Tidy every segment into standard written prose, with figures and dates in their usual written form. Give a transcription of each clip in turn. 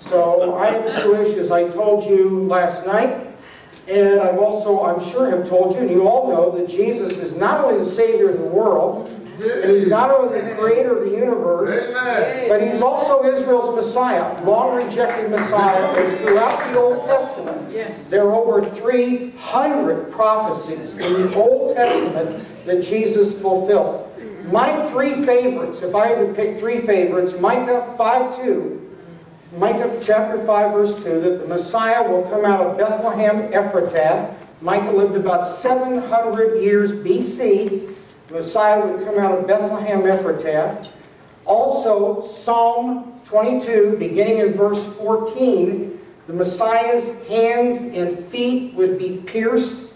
So I am Jewish, as I told you last night. And I've also, I'm sure, have told you, and you all know, that Jesus is not only the Savior of the world, and He's not only the Creator of the universe, but He's also Israel's Messiah, long-rejected Messiah. And throughout the Old Testament, there are over 300 prophecies in the Old Testament that Jesus fulfilled. My three favorites, if I had to pick three favorites, Micah 5:2, Micah chapter 5 verse 2, that the Messiah will come out of Bethlehem Ephratah. Micah lived about 700 years BC. The Messiah would come out of Bethlehem Ephratah. Also, Psalm 22, beginning in verse 14, the Messiah's hands and feet would be pierced.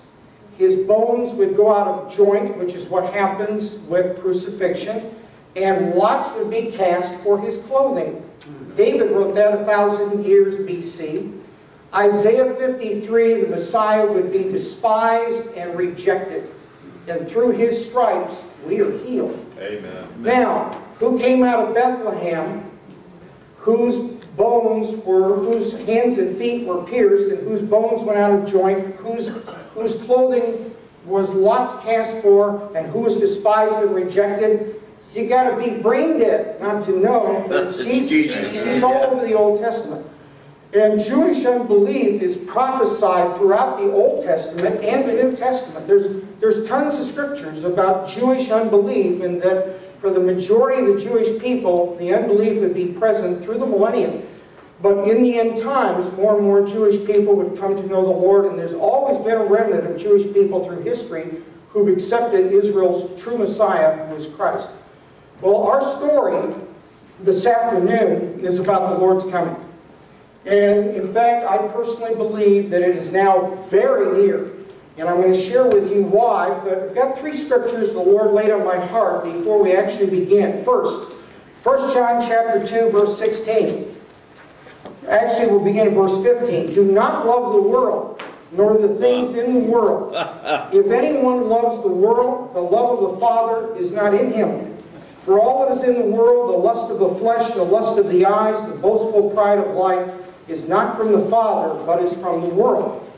His bones would go out of joint, which is what happens with crucifixion. And lots would be cast for his clothing. David wrote that 1,000 years BC. Isaiah 53, the Messiah would be despised and rejected. And through His stripes, we are healed. Amen. Now, who came out of Bethlehem, whose hands and feet were pierced, and whose bones went out of joint, whose clothing was lots cast for, and who was despised and rejected? You got to be brain dead not to know that Jesus. He's all over the Old Testament. And Jewish unbelief is prophesied throughout the Old Testament and the New Testament. There's tons of scriptures about Jewish unbelief, and that for the majority of the Jewish people, the unbelief would be present through the millennium. But in the end times, more and more Jewish people would come to know the Lord, and there's always been a remnant of Jewish people through history who've accepted Israel's true Messiah, who is Christ. Well, our story this afternoon is about the Lord's coming. And in fact, I personally believe that it is now very near. And I'm going to share with you why, but I've got three scriptures the Lord laid on my heart before we actually begin. First, 1 John chapter 2, verse 16. Actually, we'll begin in verse 15. Do not love the world, nor the things in the world. If anyone loves the world, the love of the Father is not in him. For all that is in the world, the lust of the flesh, the lust of the eyes, the boastful pride of life, is not from the Father, but is from the world.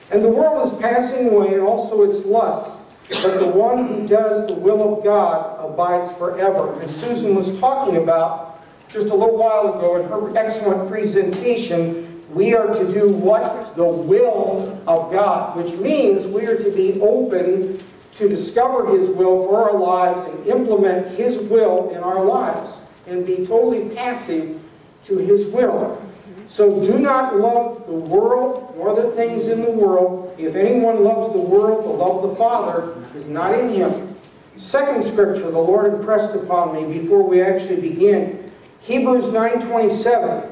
And the world is passing away, and also its lusts. But the one who does the will of God abides forever. And Susan was talking about, just a little while ago in her excellent presentation, we are to do what? The will of God. Which means we are to be open to discover His will for our lives and implement His will in our lives. And be totally passive to His will. So do not love the world, nor the things in the world. If anyone loves the world, the love of the Father is not in him. Second scripture the Lord impressed upon me before we actually begin. Hebrews 9:27.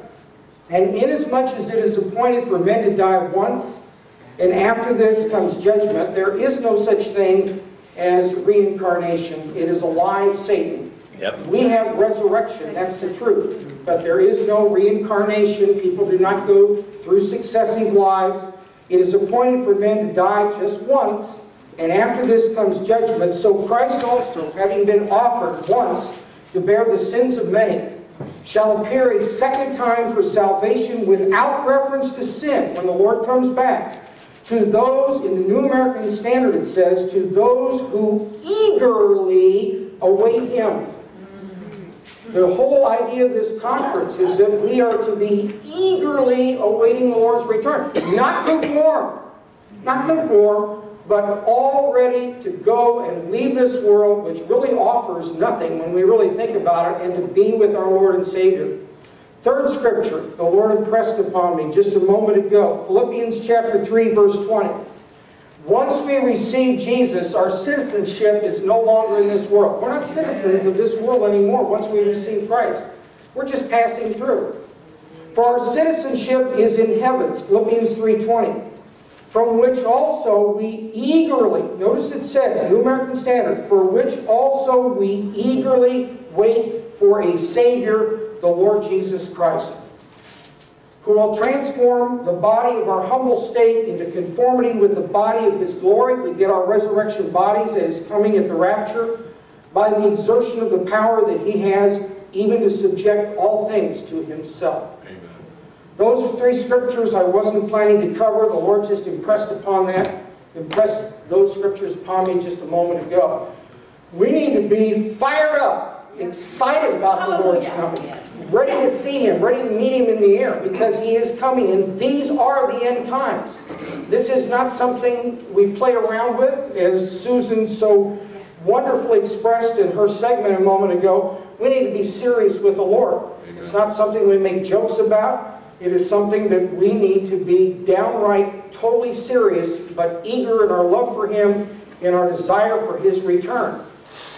And inasmuch as it is appointed for men to die once, and after this comes judgment, there is no such thing as reincarnation. It is a lie of Satan. Yep. We have resurrection, that's the truth. But there is no reincarnation. People do not go through successive lives. It is appointed for men to die just once, and after this comes judgment. So Christ also, having been offered once to bear the sins of many, shall appear a second time for salvation without reference to sin when the Lord comes back. To those, in the New American Standard it says, to those who eagerly await Him. The whole idea of this conference is that we are to be eagerly awaiting the Lord's return. Not lukewarm, but all ready to go and leave this world, which really offers nothing when we really think about it, and to be with our Lord and Savior. Third scripture the Lord impressed upon me just a moment ago. Philippians chapter 3, verse 20. Once we receive Jesus, our citizenship is no longer in this world. We're not citizens of this world anymore once we receive Christ. We're just passing through. For our citizenship is in heavens, Philippians 3:20, from which also we eagerly, notice it says, New American Standard, for which also we eagerly wait for a Savior, the Lord Jesus Christ, who will transform the body of our humble state into conformity with the body of His glory. We get our resurrection bodies that is coming at the rapture by the exertion of the power that He has even to subject all things to Himself. Amen. Those three scriptures I wasn't planning to cover. The Lord just impressed those scriptures upon me just a moment ago. We need to be fired up, excited about the Lord's coming, ready to see Him, ready to meet Him in the air, because He is coming, and these are the end times. This is not something we play around with, as Susan so wonderfully expressed in her segment a moment ago. We need to be serious with the Lord. Amen. It's not something we make jokes about. It is something that we need to be downright, totally serious, but eager in our love for Him and our desire for His return.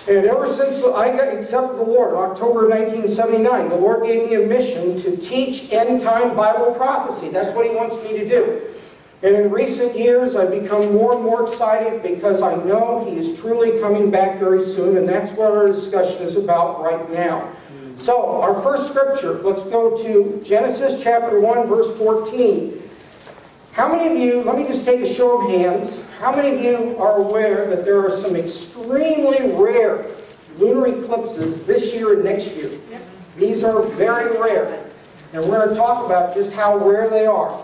And ever since I got accepted the Lord, October 1979, the Lord gave me a mission to teach end-time Bible prophecy. That's what He wants me to do. And in recent years, I've become more and more excited because I know He is truly coming back very soon, and that's what our discussion is about right now. So, our first scripture, let's go to Genesis chapter 1, verse 14. How many of you, let me just take a show of hands, how many of you are aware that there are some extremely rare lunar eclipses this year and next year? Yep. These are very rare. And we're going to talk about just how rare they are.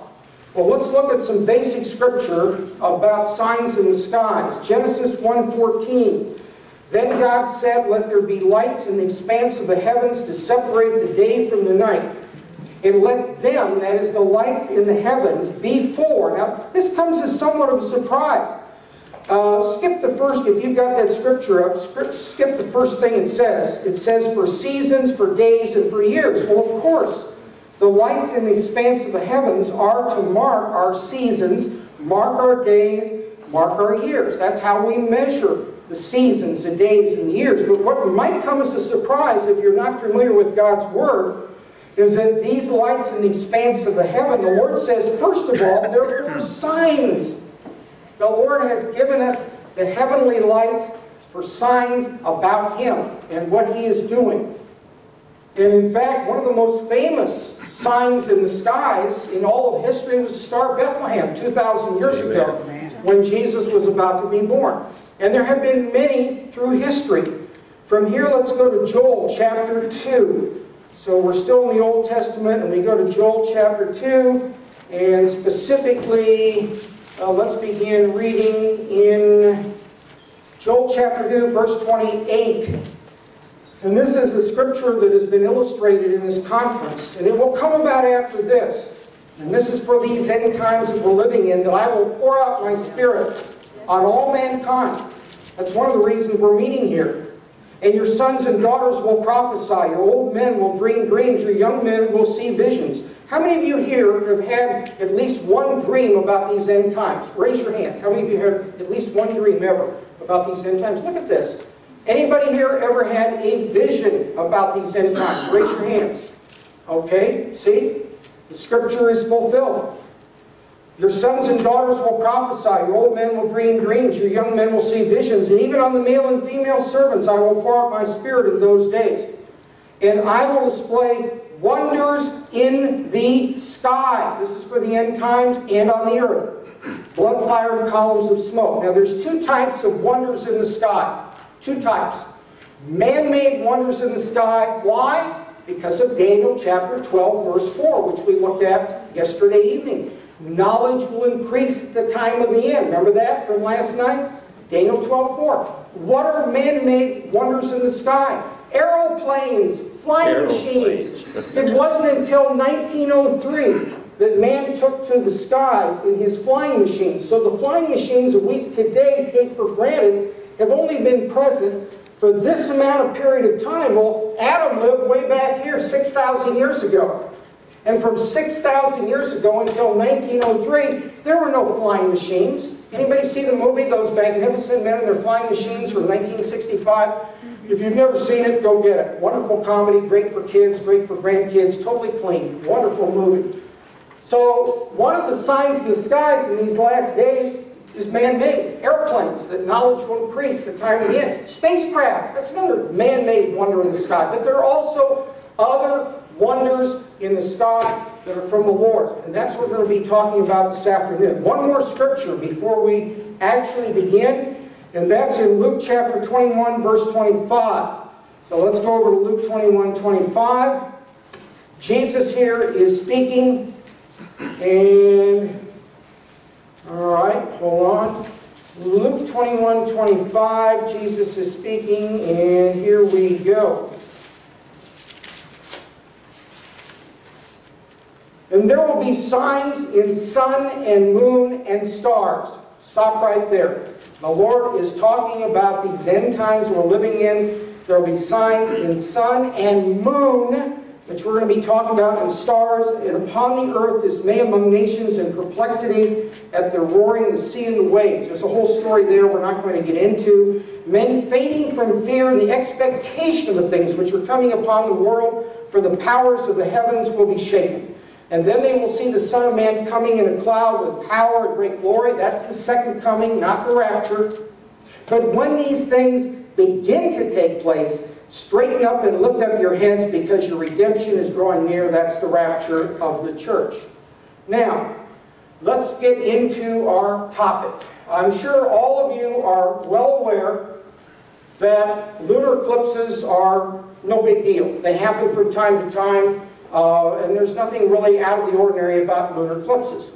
Well, let's look at some basic scripture about signs in the skies. Genesis 1:14. Then God said, "Let there be lights in the expanse of the heavens to separate the day from the night. And let them," that is the lights in the heavens, "be for." Now, this comes as somewhat of a surprise. Skip the first, if you've got that scripture up, skip the first thing it says. It says, "For seasons, for days, and for years." Well, of course, the lights in the expanse of the heavens are to mark our seasons, mark our days, mark our years. That's how we measure the seasons, the days, and the years. But what might come as a surprise if you're not familiar with God's Word is that these lights in the expanse of the heaven, the Lord says, first of all, they're for signs. The Lord has given us the heavenly lights for signs about Him and what He is doing. And in fact, one of the most famous signs in the skies in all of history was the Star of Bethlehem 2,000 years ago when Jesus was about to be born. And there have been many through history. From here, let's go to Joel chapter 2. So we're still in the Old Testament, and we go to Joel chapter 2, and specifically, let's begin reading in Joel chapter 2, verse 28. And this is a scripture that has been illustrated in this conference, and it will come about after this. And this is for these end times that we're living in, that I will pour out my Spirit on all mankind. That's one of the reasons we're meeting here. And your sons and daughters will prophesy. Your old men will dream dreams. Your young men will see visions. How many of you here have had at least one dream about these end times? Raise your hands. How many of you have at least one dream ever about these end times? Look at this. Anybody here ever had a vision about these end times? Raise your hands. Okay, see? The scripture is fulfilled. Your sons and daughters will prophesy. Your old men will dream dreams. Your young men will see visions. And even on the male and female servants I will pour out my Spirit in those days. And I will display wonders in the sky. This is for the end times, and on the earth. Blood, fire, and columns of smoke. Now there's two types of wonders in the sky. Two types. Man-made wonders in the sky. Why? Because of Daniel chapter 12, verse 4, which we looked at yesterday evening. Knowledge will increase at the time of the end. Remember that from last night? Daniel 12:4. What are man-made wonders in the sky? Aeroplanes, flying machines. It wasn't until 1903 that man took to the skies in his flying machines. So the flying machines that we today take for granted have only been present for this amount of period of time. Well, Adam lived way back here 6,000 years ago. And from 6,000 years ago until 1903, there were no flying machines. Anybody see the movie, Those Magnificent Men and Their Flying Machines from 1965? If you've never seen it, go get it. Wonderful comedy, great for kids, great for grandkids, totally clean. Wonderful movie. So, one of the signs in the skies in these last days is man-made. Airplanes, that knowledge will increase the time of the end. Spacecraft, that's another man-made wonder in the sky. But there are also other wonders in the sky that are from the Lord. And that's what we're going to be talking about this afternoon. One more scripture before we actually begin, and that's in Luke chapter 21, verse 25. So let's go over to Luke 21, 25. Jesus here is speaking And, all right, hold on. Luke 21:25, Jesus is speaking, and here we go. And there will be signs in sun and moon and stars. Stop right there. The Lord is talking about these end times we're living in. There will be signs in sun and moon, which we're going to be talking about, and stars. And upon the earth dismay among nations and perplexity at the roaring of the sea and the waves. There's a whole story there we're not going to get into. Men fainting from fear and the expectation of the things which are coming upon the world, for the powers of the heavens will be shaken. And then they will see the Son of Man coming in a cloud with power and great glory. That's the second coming, not the rapture. But when these things begin to take place, straighten up and lift up your heads, because your redemption is drawing near. That's the rapture of the church. Now, let's get into our topic. I'm sure all of you are well aware that lunar eclipses are no big deal. They happen from time to time. And there's nothing really out of the ordinary about lunar eclipses.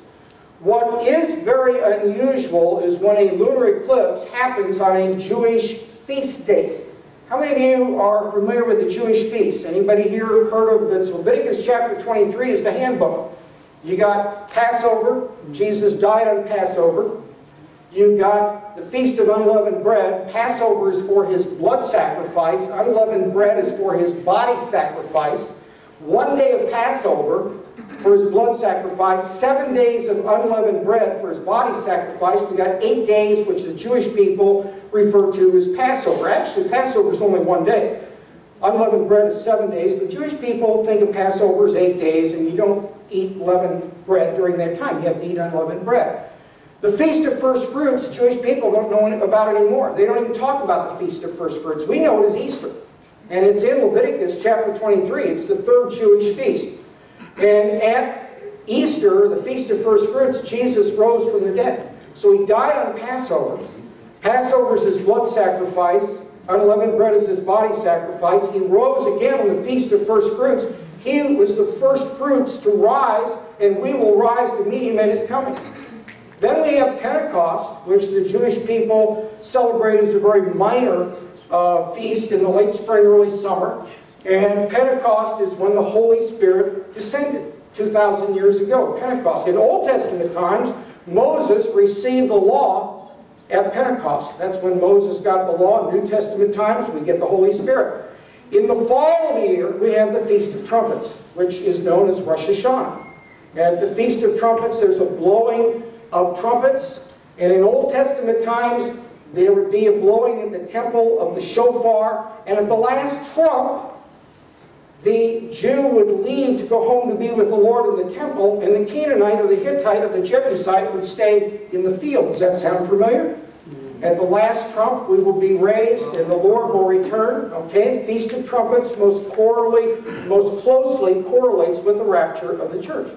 What is very unusual is when a lunar eclipse happens on a Jewish feast day. How many of you are familiar with the Jewish feasts? Anybody here heard of this? Leviticus chapter 23 is the handbook. You got Passover. Jesus died on Passover. You got the Feast of Unleavened Bread. Passover is for his blood sacrifice. Unleavened bread is for his body sacrifice. 1 day of Passover for his blood sacrifice, 7 days of unleavened bread for his body sacrifice. We've got 8 days, which the Jewish people refer to as Passover. Actually, Passover is only 1 day. Unleavened bread is 7 days, but Jewish people think of Passover as 8 days, and you don't eat leavened bread during that time. You have to eat unleavened bread. The Feast of First Fruits, Jewish people don't know about it anymore. They don't even talk about the Feast of First Fruits. We know it as Easter. And it's in Leviticus chapter 23. It's the third Jewish feast. And at Easter, the Feast of First Fruits, Jesus rose from the dead. So he died on Passover. Passover is his blood sacrifice. Unleavened bread is his body sacrifice. He rose again on the Feast of First Fruits. He was the first fruits to rise, and we will rise to meet him at his coming. Then we have Pentecost, which the Jewish people celebrate as a very minor feast in the late spring, early summer. And Pentecost is when the Holy Spirit descended 2,000 years ago. Pentecost. In Old Testament times, Moses received the law at Pentecost. That's when Moses got the law. In New Testament times, we get the Holy Spirit. In the fall of the year, we have the Feast of Trumpets, which is known as Rosh Hashanah. At the Feast of Trumpets, there's a blowing of trumpets. And in Old Testament times, there would be a blowing at the temple of the shofar, and at the last trump, the Jew would leave to go home to be with the Lord in the temple, and the Canaanite or the Hittite or the Jebusite would stay in the field. Does that sound familiar? At the last trump, we will be raised, and the Lord will return. Okay, the Feast of Trumpets most closely correlates with the rapture of the church.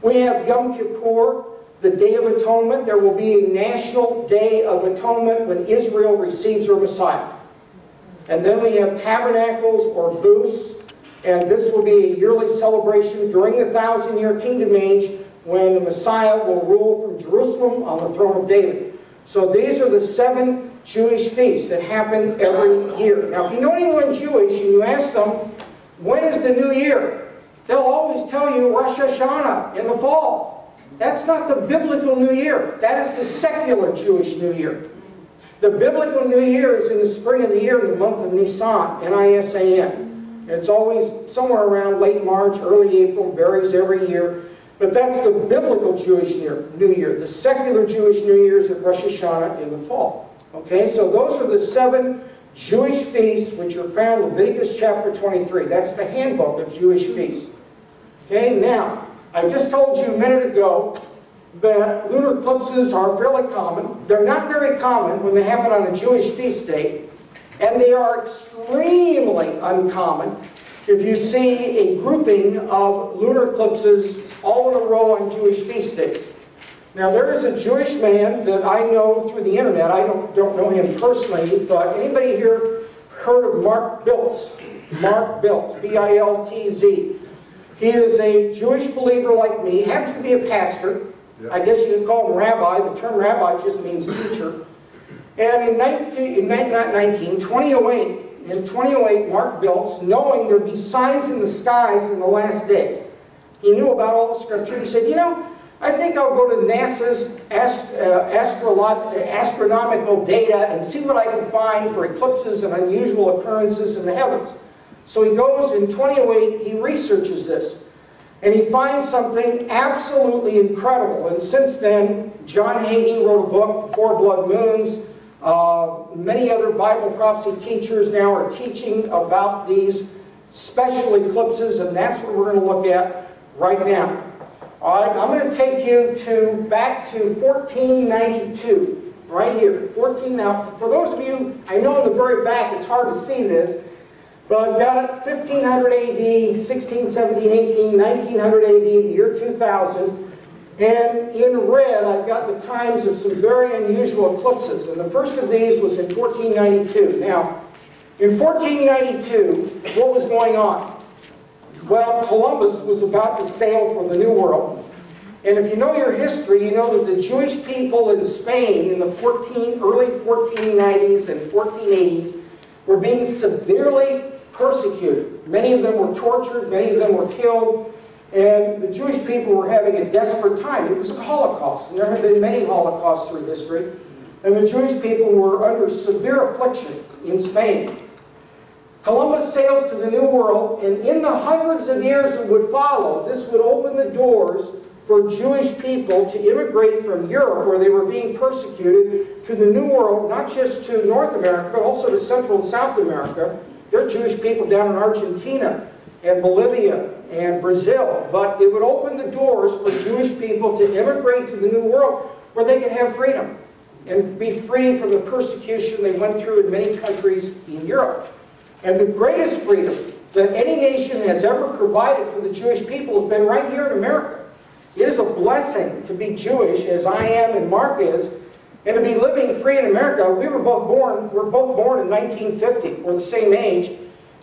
We have Yom Kippur, the Day of Atonement. There will be a national Day of Atonement when Israel receives her Messiah. And then we have Tabernacles or Booths, and this will be a yearly celebration during the 1,000-year kingdom age when the Messiah will rule from Jerusalem on the throne of David. So these are the 7 Jewish feasts that happen every year. Now, if you know anyone Jewish and you ask them, when is the new year? They'll always tell you Rosh Hashanah in the fall. That's not the biblical New Year. That is the secular Jewish New Year. The biblical New Year is in the spring of the year, in the month of Nisan, N-I-S-A-N. It's always somewhere around late March, early April, varies every year. But that's the biblical Jewish New Year. The secular Jewish New Year is at Rosh Hashanah in the fall. Okay, so those are the 7 Jewish feasts which are found in Leviticus chapter 23. That's the handbook of Jewish feasts. Okay, now, I just told you a minute ago that lunar eclipses are fairly common. They're not very common when they happen on a Jewish feast day, and they are extremely uncommon if you see a grouping of lunar eclipses all in a row on Jewish feast days. Now, there is a Jewish man that I know through the internet. I don't know him personally, but anybody here heard of Mark Biltz? Mark Biltz, B-I-L-T-Z. He is a Jewish believer like me. He happens to be a pastor. Yeah. I guess you could call him rabbi. The term rabbi just means teacher. And in 2008, Mark Biltz, knowing there'd be signs in the skies in the last days, he knew about all the scripture. He said, you know, I think I'll go to NASA's astronomical data and see what I can find for eclipses and unusual occurrences in the heavens. So he goes in 2008, he researches this, and he finds something absolutely incredible. And since then, John Hagee wrote a book, The Four Blood Moons. Many other Bible prophecy teachers now are teaching about these special eclipses, and that's what we're going to look at right now. All right, I'm going to take you back to 1492, right here. Now, for those of you, I know in the very back it's hard to see this, but I've got it 1500 AD, 16, 17, 18, 1900 AD, the year 2000. And in red, I've got the times of some very unusual eclipses. And the first of these was in 1492. Now, in 1492, what was going on? Well, Columbus was about to sail for the New World. And if you know your history, you know that the Jewish people in Spain in the early 1490s and 1480s were being severely persecuted. Many of them were tortured, many of them were killed. And the Jewish people were having a desperate time. It was a Holocaust, and there have been many Holocausts through history. And the Jewish people were under severe affliction in Spain. Columbus sails to the New World, and in the hundreds of years that would follow, this would open the doors for Jewish people to immigrate from Europe, where they were being persecuted, to the New World, not just to North America, but also to Central and South America. There are Jewish people down in Argentina and Bolivia and Brazil, but it would open the doors for Jewish people to immigrate to the New World where they could have freedom and be free from the persecution they went through in many countries in Europe. And the greatest freedom that any nation has ever provided for the Jewish people has been right here in America. It is a blessing to be Jewish, as I am and Mark is, and to be living free in America. We're both born in 1950. We're the same age.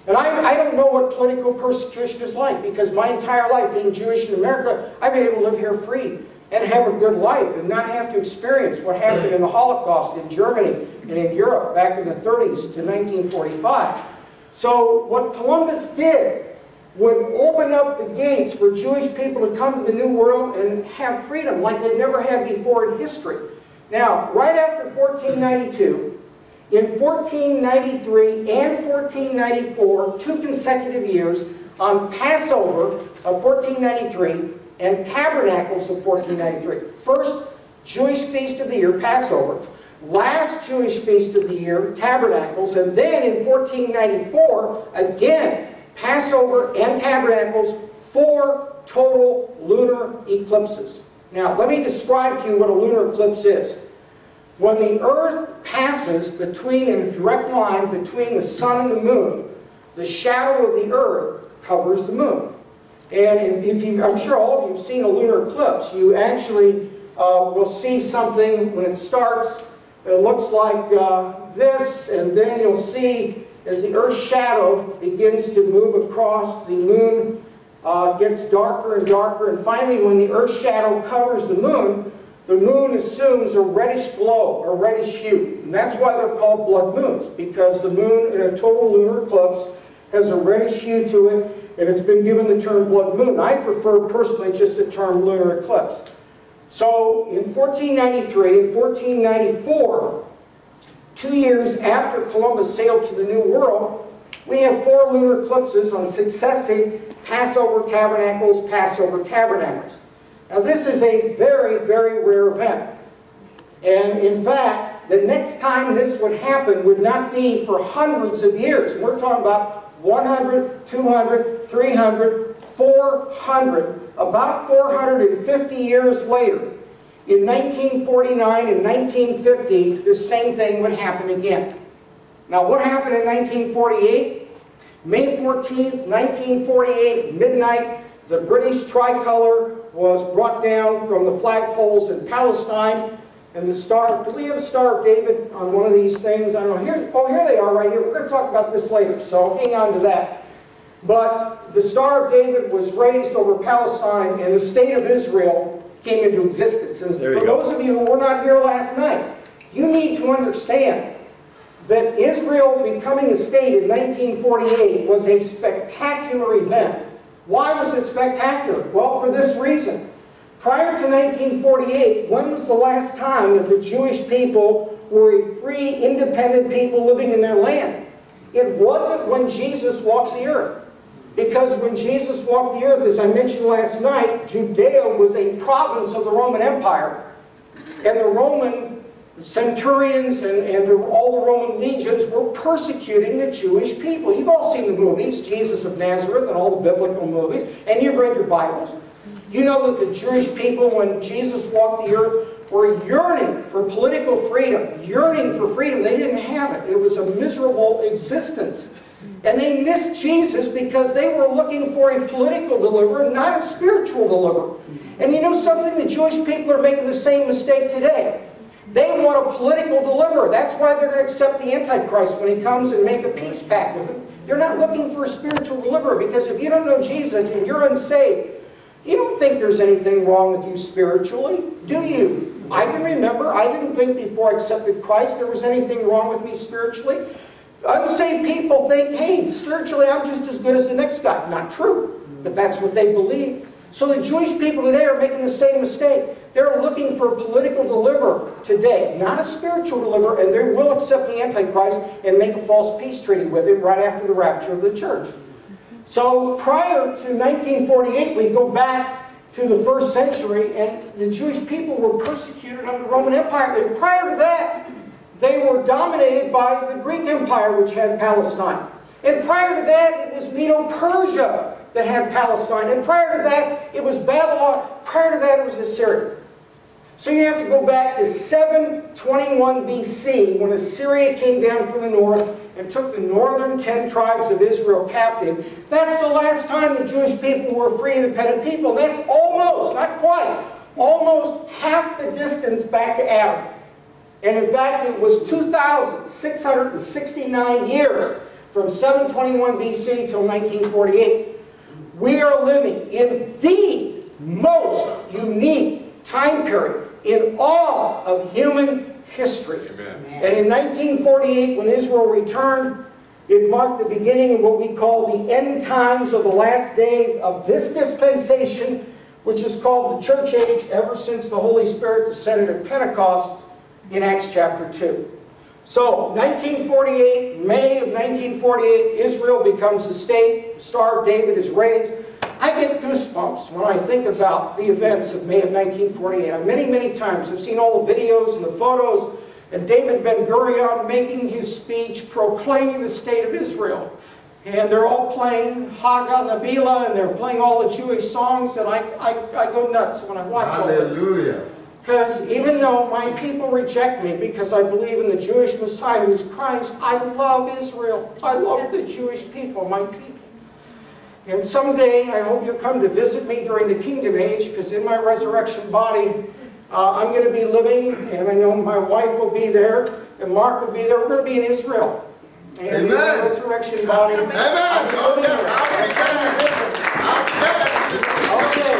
And I don't know what political persecution is like, because my entire life being Jewish in America, I've been able to live here free and have a good life and not have to experience what happened in the Holocaust in Germany and in Europe back in the 30s to 1945. So what Columbus did would open up the gates for Jewish people to come to the New World and have freedom like they've never had before in history. Now, right after 1492, in 1493 and 1494, 2 consecutive years, on Passover of 1493 and Tabernacles of 1493. First Jewish feast of the year, Passover. Last Jewish feast of the year, Tabernacles. And then in 1494, again, Passover and Tabernacles, 4 total lunar eclipses. Now, let me describe to you what a lunar eclipse is. When the Earth passes in a direct line between the sun and the moon, the shadow of the Earth covers the moon. And I'm sure all of you have seen a lunar eclipse. You actually will see something when it starts. It looks like this, and then you'll see as the Earth's shadow begins to move across, the moon gets darker and darker, and finally when the Earth's shadow covers the moon assumes a reddish glow, a reddish hue. And that's why they're called blood moons, because the moon in a total lunar eclipse has a reddish hue to it, and it's been given the term blood moon. I prefer personally just the term lunar eclipse. So in 1493 and 1494, 2 years after Columbus sailed to the New World, we have 4 lunar eclipses on successive Passover Tabernacles, Passover Tabernacles. Now this is a very, very rare event. And in fact, the next time this would happen would not be for hundreds of years. We're talking about 100, 200, 300, 400, about 450 years later. In 1949 and 1950, the same thing would happen again. Now what happened in 1948? May 14th, 1948, at midnight, the British tricolor was brought down from the flagpoles in Palestine, and the Star, do we have a Star of David on one of these things? I don't know. Here they are right here. We're going to talk about this later, so hang on to that. But the Star of David was raised over Palestine, and the state of Israel came into existence. And for those of you who were not here last night, you need to understand that Israel becoming a state in 1948 was a spectacular event. Why was it spectacular? Well, for this reason. Prior to 1948, when was the last time that the Jewish people were a free, independent people living in their land? It wasn't when Jesus walked the earth. Because when Jesus walked the earth, as I mentioned last night, Judea was a province of the Roman Empire. And the Roman centurions and all the Roman legions were persecuting the Jewish people. You've all seen the movies, Jesus of Nazareth and all the biblical movies, and you've read your Bibles. You know that the Jewish people, when Jesus walked the earth, were yearning for political freedom, yearning for freedom. They didn't have it. It was a miserable existence. And they missed Jesus because they were looking for a political deliverer, not a spiritual deliverer. And you know something? The Jewish people are making the same mistake today. They want a political deliverer. That's why they're going to accept the Antichrist when he comes and make a peace pact with him. They're not looking for a spiritual deliverer, because if you don't know Jesus and you're unsaved, you don't think there's anything wrong with you spiritually, do you? I can remember, I didn't think before I accepted Christ there was anything wrong with me spiritually. Unsaved people think, hey, spiritually I'm just as good as the next guy. Not true, but that's what they believe. So the Jewish people today are making the same mistake. They're looking for a political deliverer today, not a spiritual deliverer, and they will accept the Antichrist and make a false peace treaty with him right after the rapture of the church. So prior to 1948, we go back to the 1st century, and the Jewish people were persecuted under the Roman Empire. And prior to that, they were dominated by the Greek Empire, which had Palestine. And prior to that, it was Medo-Persia that had Palestine. And prior to that, it was Babylon. Prior to that, it was Assyria. So you have to go back to 721 BC, when Assyria came down from the north and took the northern 10 tribes of Israel captive. That's the last time the Jewish people were free, independent people. That's almost, not quite, almost half the distance back to Adam. And in fact, it was 2,669 years from 721 BC till 1948. We are living in the most unique time period in all of human history. Amen. And in 1948, when Israel returned, it marked the beginning of what we call the end times, of the last days of this dispensation, which is called the church age, ever since the Holy Spirit descended at Pentecost in Acts chapter 2. So, 1948, May of 1948, Israel becomes a state. The Star of David is raised. I get goosebumps when I think about the events of May of 1948. Many, many times I've seen all the videos and the photos, and David Ben-Gurion making his speech proclaiming the state of Israel. And they're all playing Haga Navila, and they're playing all the Jewish songs, and I go nuts when I watch all this. Hallelujah. Because even though my people reject me because I believe in the Jewish Messiah who is Christ, I love Israel. I love the Jewish people, my people. And someday, I hope you'll come to visit me during the Kingdom Age, because in my resurrection body, I'm going to be living, and I know my wife will be there, and Mark will be there. We're going to be in Israel. And in my resurrection body, Amen. Okay.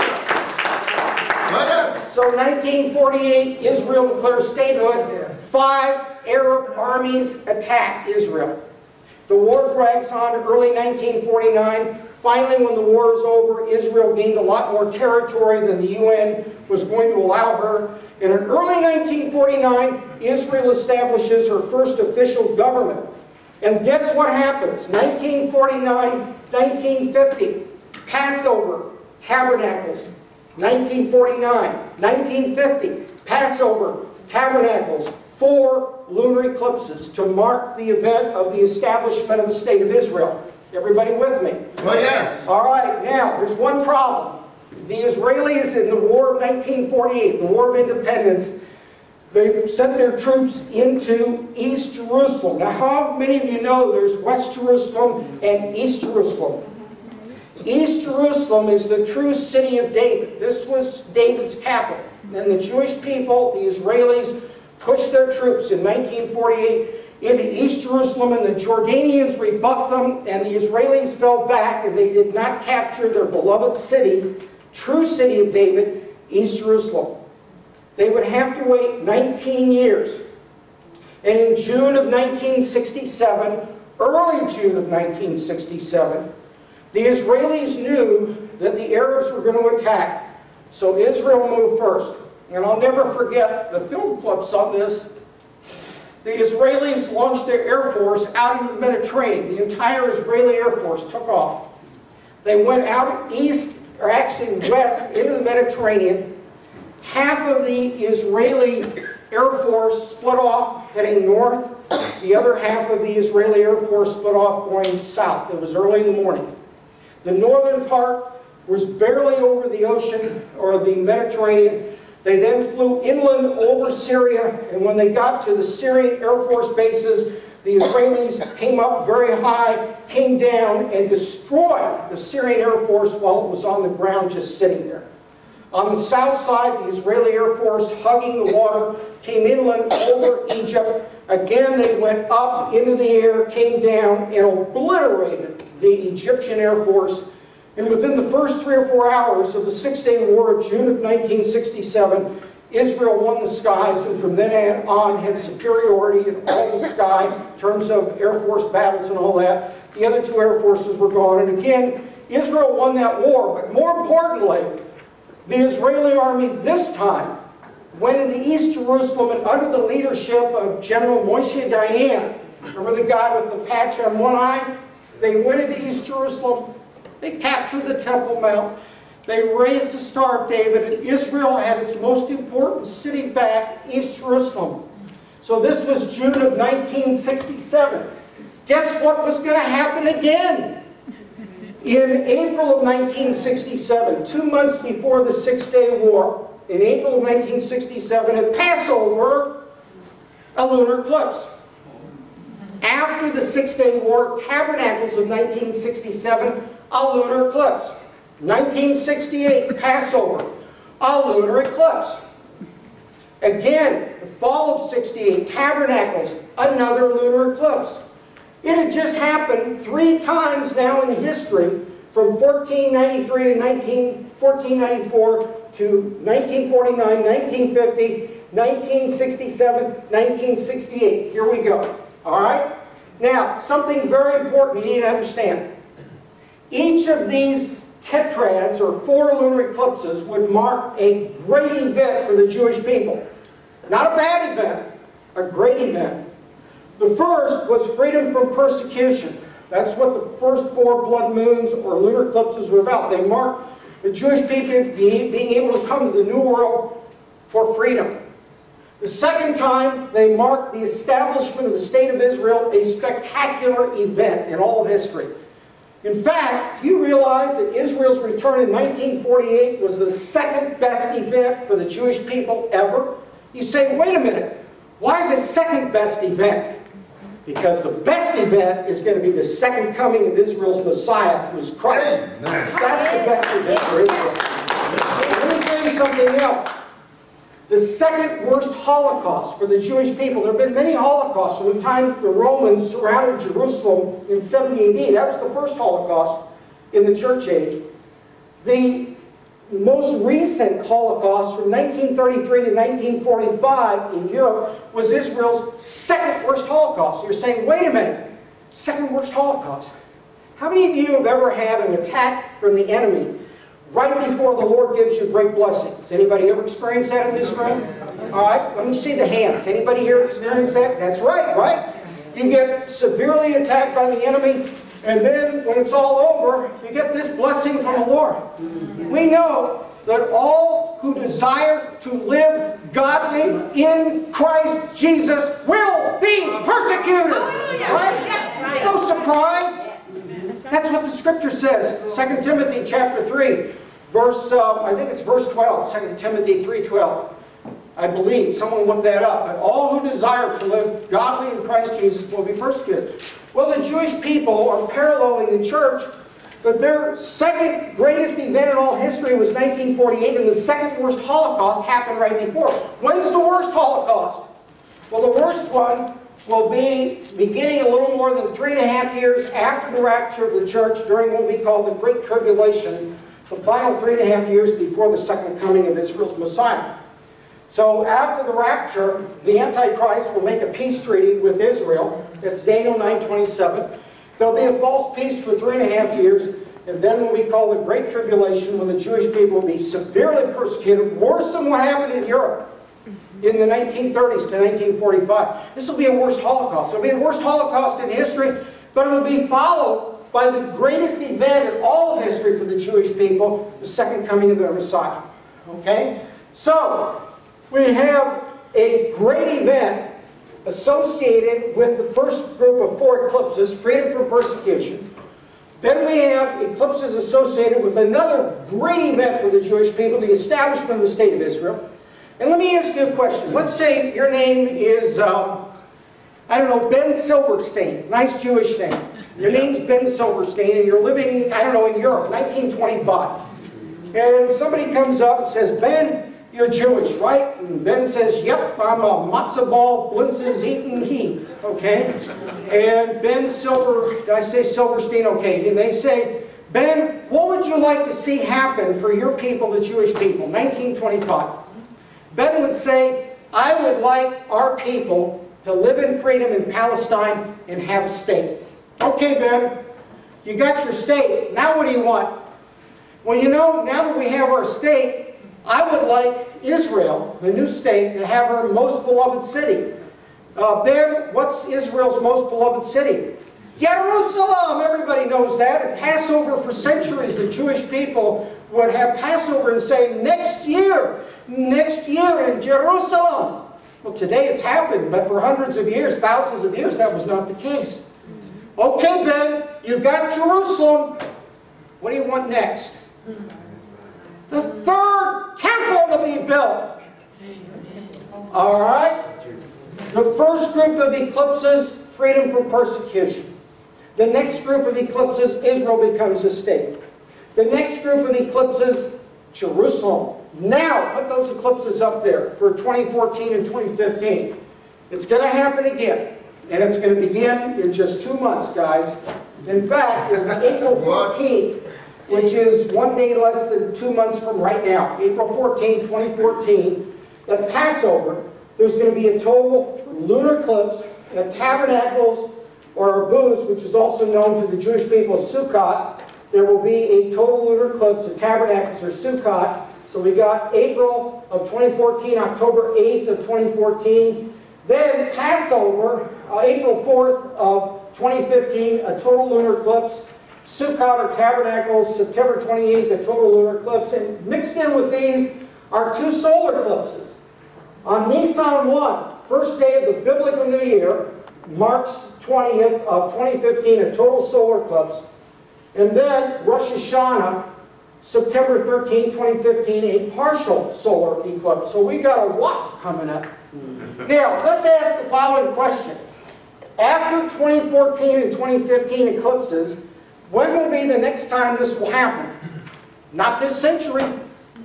So 1948, Israel declares statehood. 5 Arab armies attack Israel. The war drags on early 1949. Finally, when the war is over, Israel gained a lot more territory than the UN was going to allow her. And in early 1949, Israel establishes her first official government. And guess what happens? 1949, 1950, Passover, Tabernacles. 1949, 1950, Passover, Tabernacles, 4 lunar eclipses to mark the event of the establishment of the State of Israel. Everybody with me? Oh, yes. All right, now, there's one problem. The Israelis in the War of 1948, the War of Independence, they sent their troops into East Jerusalem. Now, how many of you know there's West Jerusalem and East Jerusalem? East Jerusalem is the true city of David. This was David's capital. And the Jewish people, the Israelis, pushed their troops in 1948 into East Jerusalem, and the Jordanians rebuffed them, and the Israelis fell back, and they did not capture their beloved city, true city of David, East Jerusalem. They would have to wait 19 years. And in June of 1967, early June of 1967, the Israelis knew that the Arabs were going to attack. So Israel moved first. And I'll never forget, the film clips on this, the Israelis launched their Air Force out in the Mediterranean. The entire Israeli Air Force took off. They went out east, or actually west, into the Mediterranean. Half of the Israeli Air Force split off, heading north. The other half of the Israeli Air Force split off, going south. It was early in the morning. The northern part was barely over the ocean, or the Mediterranean. They then flew inland over Syria, and when they got to the Syrian Air Force bases, the Israelis came up very high, came down, and destroyed the Syrian Air Force while it was on the ground just sitting there. On the south side, the Israeli Air Force, hugging the water, came inland over Egypt. Again, they went up into the air, came down, and obliterated the Egyptian Air Force. And within the first 3 or 4 hours of the Six-Day War of June of 1967, Israel won the skies, and from then on had superiority in all the sky in terms of Air Force battles and all that. The other two Air Forces were gone. And again, Israel won that war. But more importantly, the Israeli army this time went into East Jerusalem, and under the leadership of General Moshe Dayan, remember the guy with the patch on one eye? They went into East Jerusalem. They captured the Temple Mount. They raised the Star of David, and Israel had its most important city back, East Jerusalem. So this was June of 1967. Guess what was going to happen again? In April of 1967, 2 months before the Six-Day War, in April of 1967, at Passover, a lunar eclipse. After the Six-Day War, Tabernacles of 1967, a lunar eclipse. 1968, Passover, a lunar eclipse. Again, the fall of 68, Tabernacles, another lunar eclipse. It had just happened 3 times now in history, from 1493 and 1494 to 1949, 1950, 1967, 1968. Here we go. All right? Now, something very important you need to understand. Each of these tetrads, or 4 lunar eclipses, would mark a great event for the Jewish people. Not a bad event, a great event. The first was freedom from persecution. That's what the first 4 blood moons or lunar eclipses were about. They marked the Jewish people being able to come to the New World for freedom. The second time, they marked the establishment of the State of Israel, a spectacular event in all of history. In fact, do you realize that Israel's return in 1948 was the second best event for the Jewish people ever? You say, wait a minute, why the second best event? Because the best event is going to be the second coming of Israel's Messiah, who is Christ. That's the best event for Israel. Let me tell you something else. The second worst Holocaust for the Jewish people. There have been many Holocausts. From the time the Romans surrounded Jerusalem in 70 AD, that was the first Holocaust in the church age. The most recent Holocaust from 1933 to 1945 in Europe was Israel's second worst Holocaust. You're saying, wait a minute, second worst Holocaust. How many of you have ever had an attack from the enemy right before the Lord gives you great blessing? Has anybody ever experienced that in this room? All right, let me see the hands. Anybody here experience that? That's right? You get severely attacked by the enemy, and then when it's all over, you get this blessing from the Lord. We know that all who desire to live godly in Christ Jesus will be persecuted. Right? No surprise. That's what the Scripture says. 2 Timothy chapter 3, verse, I think it's verse 12. 2 Timothy 3:12. I believe. Someone look that up. But all who desire to live godly in Christ Jesus will be persecuted. Well, the Jewish people are paralleling the church, but their second greatest event in all history was 1948, and the second worst Holocaust happened right before. When's the worst Holocaust? Well, the worst one will be beginning a little more than 3.5 years after the rapture of the church during what we call the Great Tribulation, the final 3.5 years before the second coming of Israel's Messiah. So after the rapture, the Antichrist will make a peace treaty with Israel. That's Daniel 9:27. There'll be a false peace for 3.5 years, and then what we call the Great Tribulation, when the Jewish people will be severely persecuted, worse than what happened in Europe in the 1930s to 1945. This will be a worst Holocaust. It will be the worst Holocaust in history, but it will be followed by the greatest event in all of history for the Jewish people, the second coming of their Messiah. Okay? So, we have a great event associated with the first group of 4 eclipses, freedom from persecution. Then we have eclipses associated with another great event for the Jewish people, the establishment of the State of Israel. And let me ask you a question. Let's say your name is, I don't know, Ben Silverstein. Nice Jewish name. Your name's Ben Silverstein, and you're living, I don't know, in Europe, 1925. And somebody comes up and says, Ben, you're Jewish, right? And Ben says, yep, I'm a matzo ball, blintzes eating heat, okay? And Ben did I say Silverstein? Okay. And they say, Ben, what would you like to see happen for your people, the Jewish people, 1925? Ben would say, I would like our people to live in freedom in Palestine and have a state. Okay, Ben, you got your state. Now what do you want? Well, you know, now that we have our state, I would like Israel, the new state, to have her most beloved city. Ben, what's Israel's most beloved city? Jerusalem! Everybody knows that. At Passover for centuries, the Jewish people would have Passover and say, next year in Jerusalem. Well, today it's happened, but for hundreds of years, thousands of years, that was not the case. Okay, Ben, you got Jerusalem. What do you want next? The third temple to be built. All right? The first group of eclipses, freedom from persecution. The next group of eclipses, Israel becomes a state. The next group of eclipses, Jerusalem. Now, put those eclipses up there for 2014 and 2015. It's going to happen again. And it's going to begin in just 2 months, guys. In fact, on April 14th, which is 1 day less than 2 months from right now, April 14, 2014, at Passover, there's going to be a total lunar eclipse at Tabernacles, or booths, which is also known to the Jewish people as Sukkot. There will be a total lunar eclipse at Tabernacles or Sukkot. So we got April of 2014, October 8th of 2014. Then Passover, April 4th of 2015, a total lunar eclipse. Sukkot or Tabernacles, September 28th, a total lunar eclipse. And mixed in with these are 2 solar eclipses. On Nisan 1, first day of the Biblical New Year, March 20th of 2015, a total solar eclipse. And then Rosh Hashanah, September 13, 2015, a partial solar eclipse. So we got a lot coming up. Now, let's ask the following question. After 2014 and 2015 eclipses, when will be the next time this will happen? Not this century.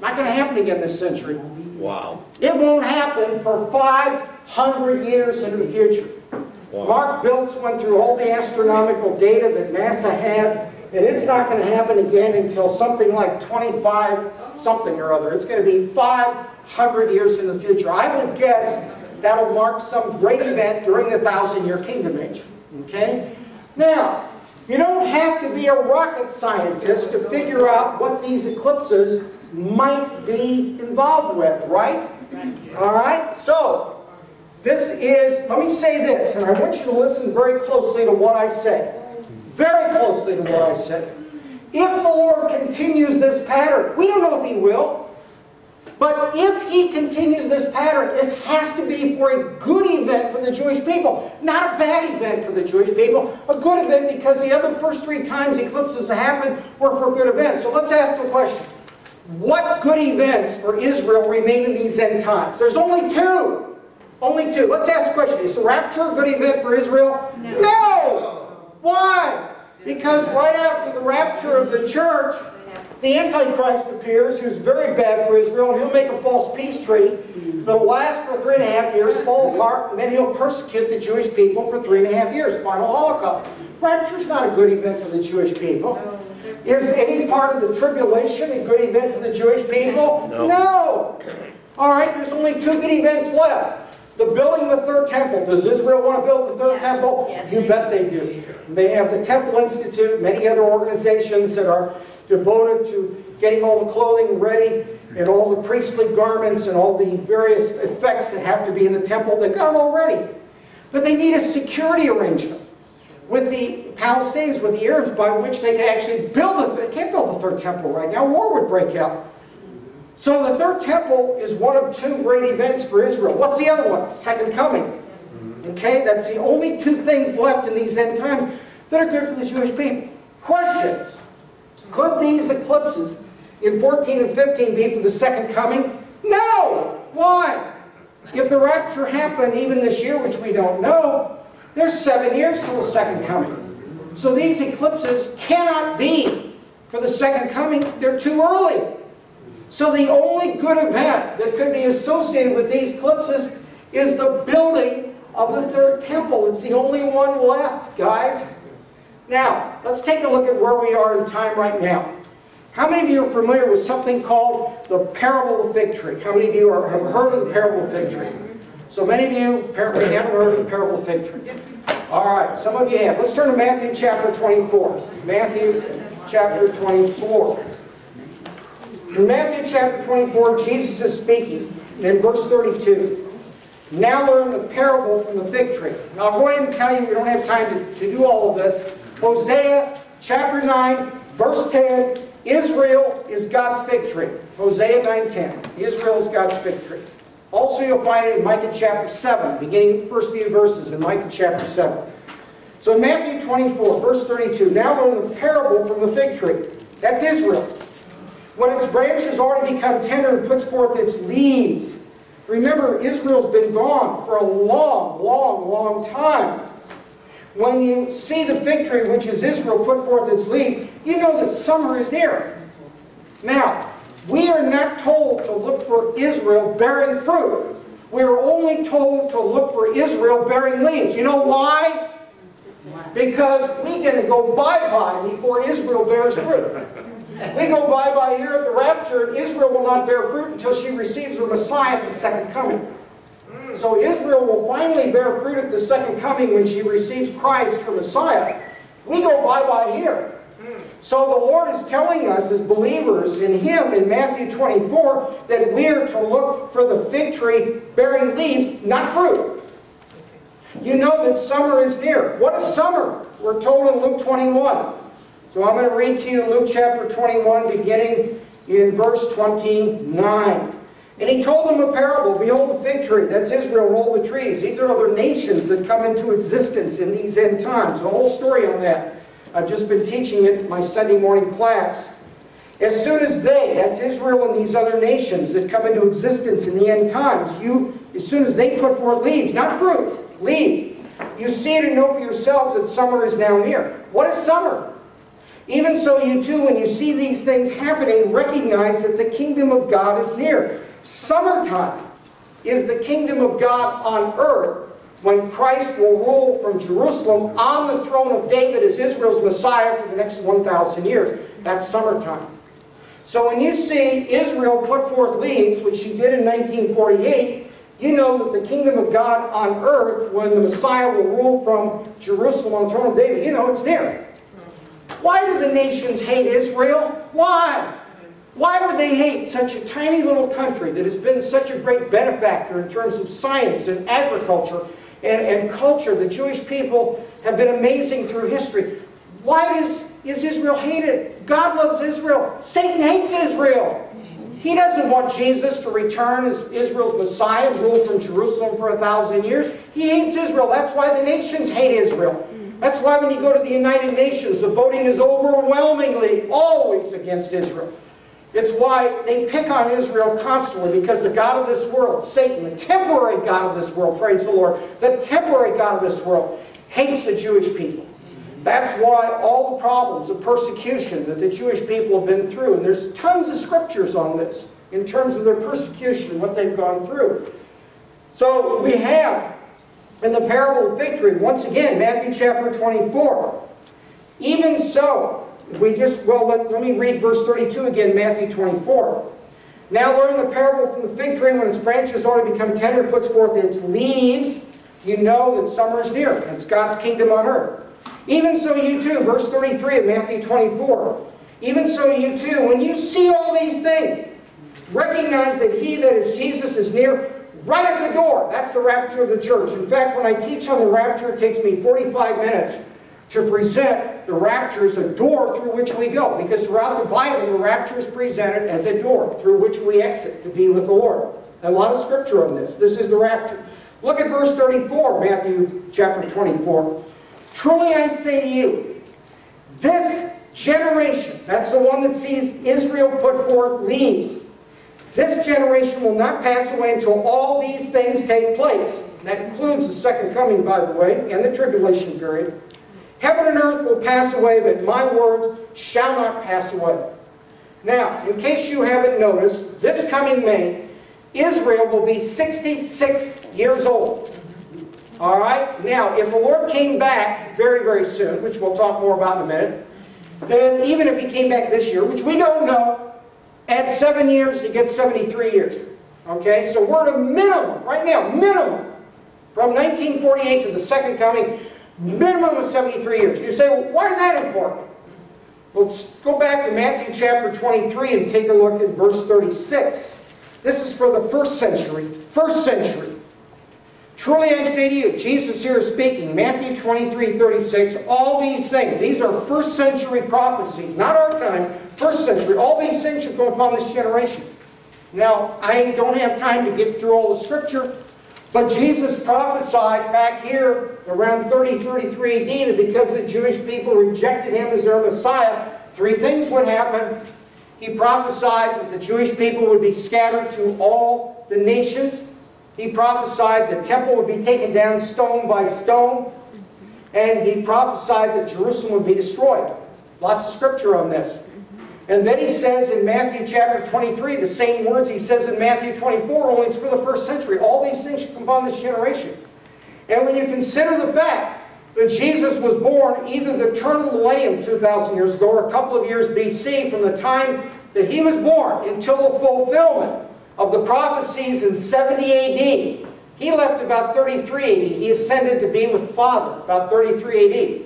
Not going to happen again this century. Wow. It won't happen for 500 years into the future. Wow. Mark Biltz went through all the astronomical data that NASA had, and it's not going to happen again until something like 25 something or other. It's going to be 500 years in the future. I would guess that'll mark some great event during the 1,000-year kingdom age. Okay? Now, you don't have to be a rocket scientist to figure out what these eclipses might be involved with, right? All right? So, this is, let me say this, and I want you to listen very closely to what I say. Very closely to what I say. If the Lord continues this pattern, we don't know if He will, but if He continues this pattern, this has to be for a good event for the Jewish people. Not a bad event for the Jewish people. A good event because the other first 3 times eclipses have happened were for good events. So let's ask a question. What good events for Israel remain in these end times? There's only 2. Only 2. Let's ask a question. Is the rapture a good event for Israel? No! Why? Because right after the rapture of the church, the Antichrist appears, who's very bad for Israel, and he'll make a false peace treaty that'll last for 3.5 years, fall apart, and then he'll persecute the Jewish people for 3.5 years, final Holocaust. Rapture's not a good event for the Jewish people. Is any part of the tribulation a good event for the Jewish people? No. All right, there's only 2 good events left. The building of the third temple. Does Israel want to build the third temple? Yes, You bet they do. They have the Temple Institute, many other organizations that are devoted to getting all the clothing ready and all the priestly garments and all the various effects that have to be in the temple. They've got it all ready. But they need a security arrangement with the Palestinians, with the Arabs, by which they can actually build it. They can't build the third temple right now. War would break out. So the third temple is one of 2 great events for Israel. What's the other one? Second coming. Okay, that's the only 2 things left in these end times that are good for the Jewish people. Question: could these eclipses in 14 and 15 be for the second coming? No! Why? If the rapture happened even this year, which we don't know, there's 7 years till the second coming. So these eclipses cannot be for the second coming. They're too early. So the only good event that could be associated with these eclipses is the building of the third temple. It's the only one left, guys. Now, let's take a look at where we are in time right now. How many of you are familiar with something called the parable of the fig tree? How many of you have heard of the parable of the fig tree? So many of you apparently haven't heard of the parable of the fig tree. All right, some of you have. Let's turn to Matthew chapter 24. Matthew chapter 24. In Matthew chapter 24, Jesus is speaking in verse 32. Now learn the parable from the fig tree. Now I'll go ahead and tell you, we don't have time to do all of this. Hosea chapter 9, verse 10, Israel is God's fig tree. Hosea 9:10. Israel is God's fig tree. Also you'll find it in Micah chapter 7, beginning the first few verses in Micah chapter 7. So in Matthew 24, verse 32, now learn the parable from the fig tree. That's Israel. When its branches already become tender and puts forth its leaves. Remember, Israel's been gone for a long, long, long time. When you see the fig tree, which is Israel, put forth its leaves, you know that summer is near. Now, we are not told to look for Israel bearing fruit. We are only told to look for Israel bearing leaves. You know why? Because we're going to go bye-bye before Israel bears fruit. We go bye-bye here at the rapture, and Israel will not bear fruit until she receives her Messiah at the second coming. So Israel will finally bear fruit at the second coming when she receives Christ, her Messiah. We go bye-bye here. So the Lord is telling us as believers in Him in Matthew 24 that we are to look for the fig tree bearing leaves, not fruit. You know that summer is near. What is summer? We're told in Luke 21. So I'm going to read to you Luke chapter 21, beginning in verse 29. And He told them a parable. Behold the fig tree, that's Israel, and all the trees. These are other nations that come into existence in these end times. The whole story on that. I've just been teaching it in my Sunday morning class. As soon as they, that's Israel and these other nations that come into existence in the end times, as soon as they put forth leaves, not fruit, leaves, you see it and know for yourselves that summer is now near. What is summer? Even so you too, when you see these things happening, recognize that the kingdom of God is near. Summertime is the kingdom of God on earth when Christ will rule from Jerusalem on the throne of David as Israel's Messiah for the next 1,000 years. That's summertime. So when you see Israel put forth leaves, which she did in 1948, you know that the kingdom of God on earth, when the Messiah will rule from Jerusalem on the throne of David, you know it's near. Why do the nations hate Israel? Why? Why would they hate such a tiny little country that has been such a great benefactor in terms of science and agriculture and culture? The Jewish people have been amazing through history. Why is Israel hated? God loves Israel. Satan hates Israel. He doesn't want Jesus to return as Israel's Messiah and rule from Jerusalem for 1,000 years. He hates Israel. That's why the nations hate Israel. That's why when you go to the United Nations, the voting is overwhelmingly always against Israel. It's why they pick on Israel constantly, because the God of this world, Satan, the temporary God of this world, praise the Lord, the temporary God of this world, hates the Jewish people. That's why all the problems of persecution that the Jewish people have been through, and there's tons of scriptures on this in terms of their persecution, what they've gone through. So we have in the parable of fig tree, once again, Matthew chapter 24. Even so, let me read verse 32 again, Matthew 24. Now learn the parable from the fig tree. When its branches already become tender, it puts forth its leaves. You know that summer is near. It's God's kingdom on earth. Even so you too, verse 33 of Matthew 24. Even so you too, when you see all these things, recognize that he that is Jesus is near, right at the door. That's the rapture of the church. In fact, when I teach on the rapture, it takes me 45 minutes to present the rapture as a door through which we go. Because throughout the Bible, the rapture is presented as a door through which we exit to be with the Lord. And a lot of scripture on this. This is the rapture. Look at verse 34, Matthew chapter 24. Truly I say to you, this generation, that's the one that sees Israel put forth leaves, this generation will not pass away until all these things take place. That includes the second coming, by the way, and the tribulation period. Heaven and earth will pass away, but my words shall not pass away. Now, in case you haven't noticed, this coming May, Israel will be 66 years old. All right? Now, if the Lord came back very, very soon, which we'll talk more about in a minute, then even if he came back this year, which we don't know, add 7 years, you get 73 years. Okay? So we're at a minimum, right now, minimum, from 1948 to the second coming, minimum of 73 years. You say, well, why is that important? Well, let's go back to Matthew chapter 23 and take a look at verse 36. This is for the first century. First century. Truly I say to you, Jesus here is speaking, Matthew 23:36, all these things, these are first century prophecies, not our time, first century. All these things shall come upon this generation. Now, I don't have time to get through all the scripture, but Jesus prophesied back here around 33 AD that because the Jewish people rejected him as their Messiah, three things would happen. He prophesied that the Jewish people would be scattered to all the nations. He prophesied the temple would be taken down stone by stone. And he prophesied that Jerusalem would be destroyed. Lots of scripture on this. And then he says in Matthew chapter 23, the same words he says in Matthew 24, only it's for the first century. All these things should come upon this generation. And when you consider the fact that Jesus was born either the turn of the millennium 2,000 years ago or a couple of years BC, from the time that he was born until the fulfillment of the prophecies in 70 AD. He left about 33 AD. He ascended to be with the Father, about 33 AD.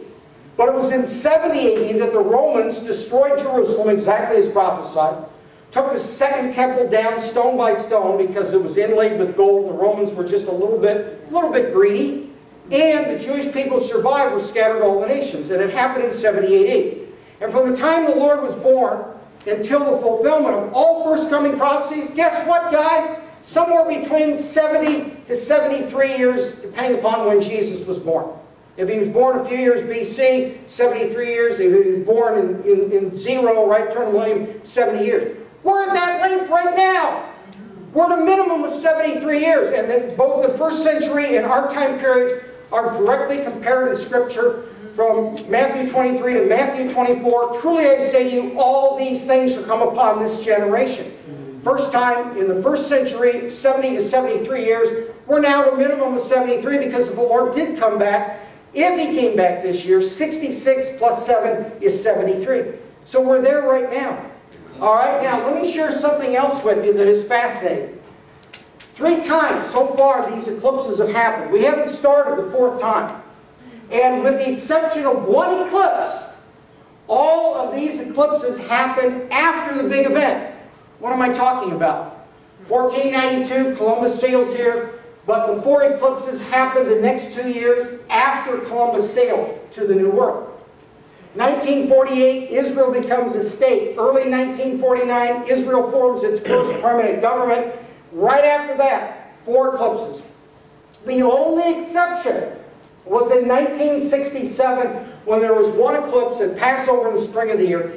But it was in 70 AD that the Romans destroyed Jerusalem, exactly as prophesied, took the second temple down stone by stone because it was inlaid with gold. The Romans were just a little bit greedy. And the Jewish people who survived were scattered all the nations. And it happened in 70 AD. And from the time the Lord was born until the fulfillment of all first coming prophecies, guess what, guys? Somewhere between 70 to 73 years, depending upon when Jesus was born. If he was born a few years BC, 73 years. If he was born in 0, right, turn of millennium, 70 years. We're at that length right now. We're at a minimum of 73 years. And then both the first century and our time period are directly compared in Scripture from Matthew 23 to Matthew 24. Truly I say to you, all these things shall come upon this generation. First time in the first century, 70 to 73 years. We're now at a minimum of 73 because if the Lord did come back, if he came back this year, 66 plus 7 is 73. So we're there right now. All right, now let me share something else with you that is fascinating. 3 times so far these eclipses have happened. We haven't started the 4th time. And with the exception of one eclipse, all of these eclipses happen after the big event. What am I talking about? 1492, Columbus sails here, but the 4 eclipses happened the next 2 years after Columbus sailed to the New World. 1948, Israel becomes a state. Early 1949, Israel forms its first permanent government. Right after that, 4 eclipses. The only exception was in 1967 when there was one eclipse at Passover in the spring of the year.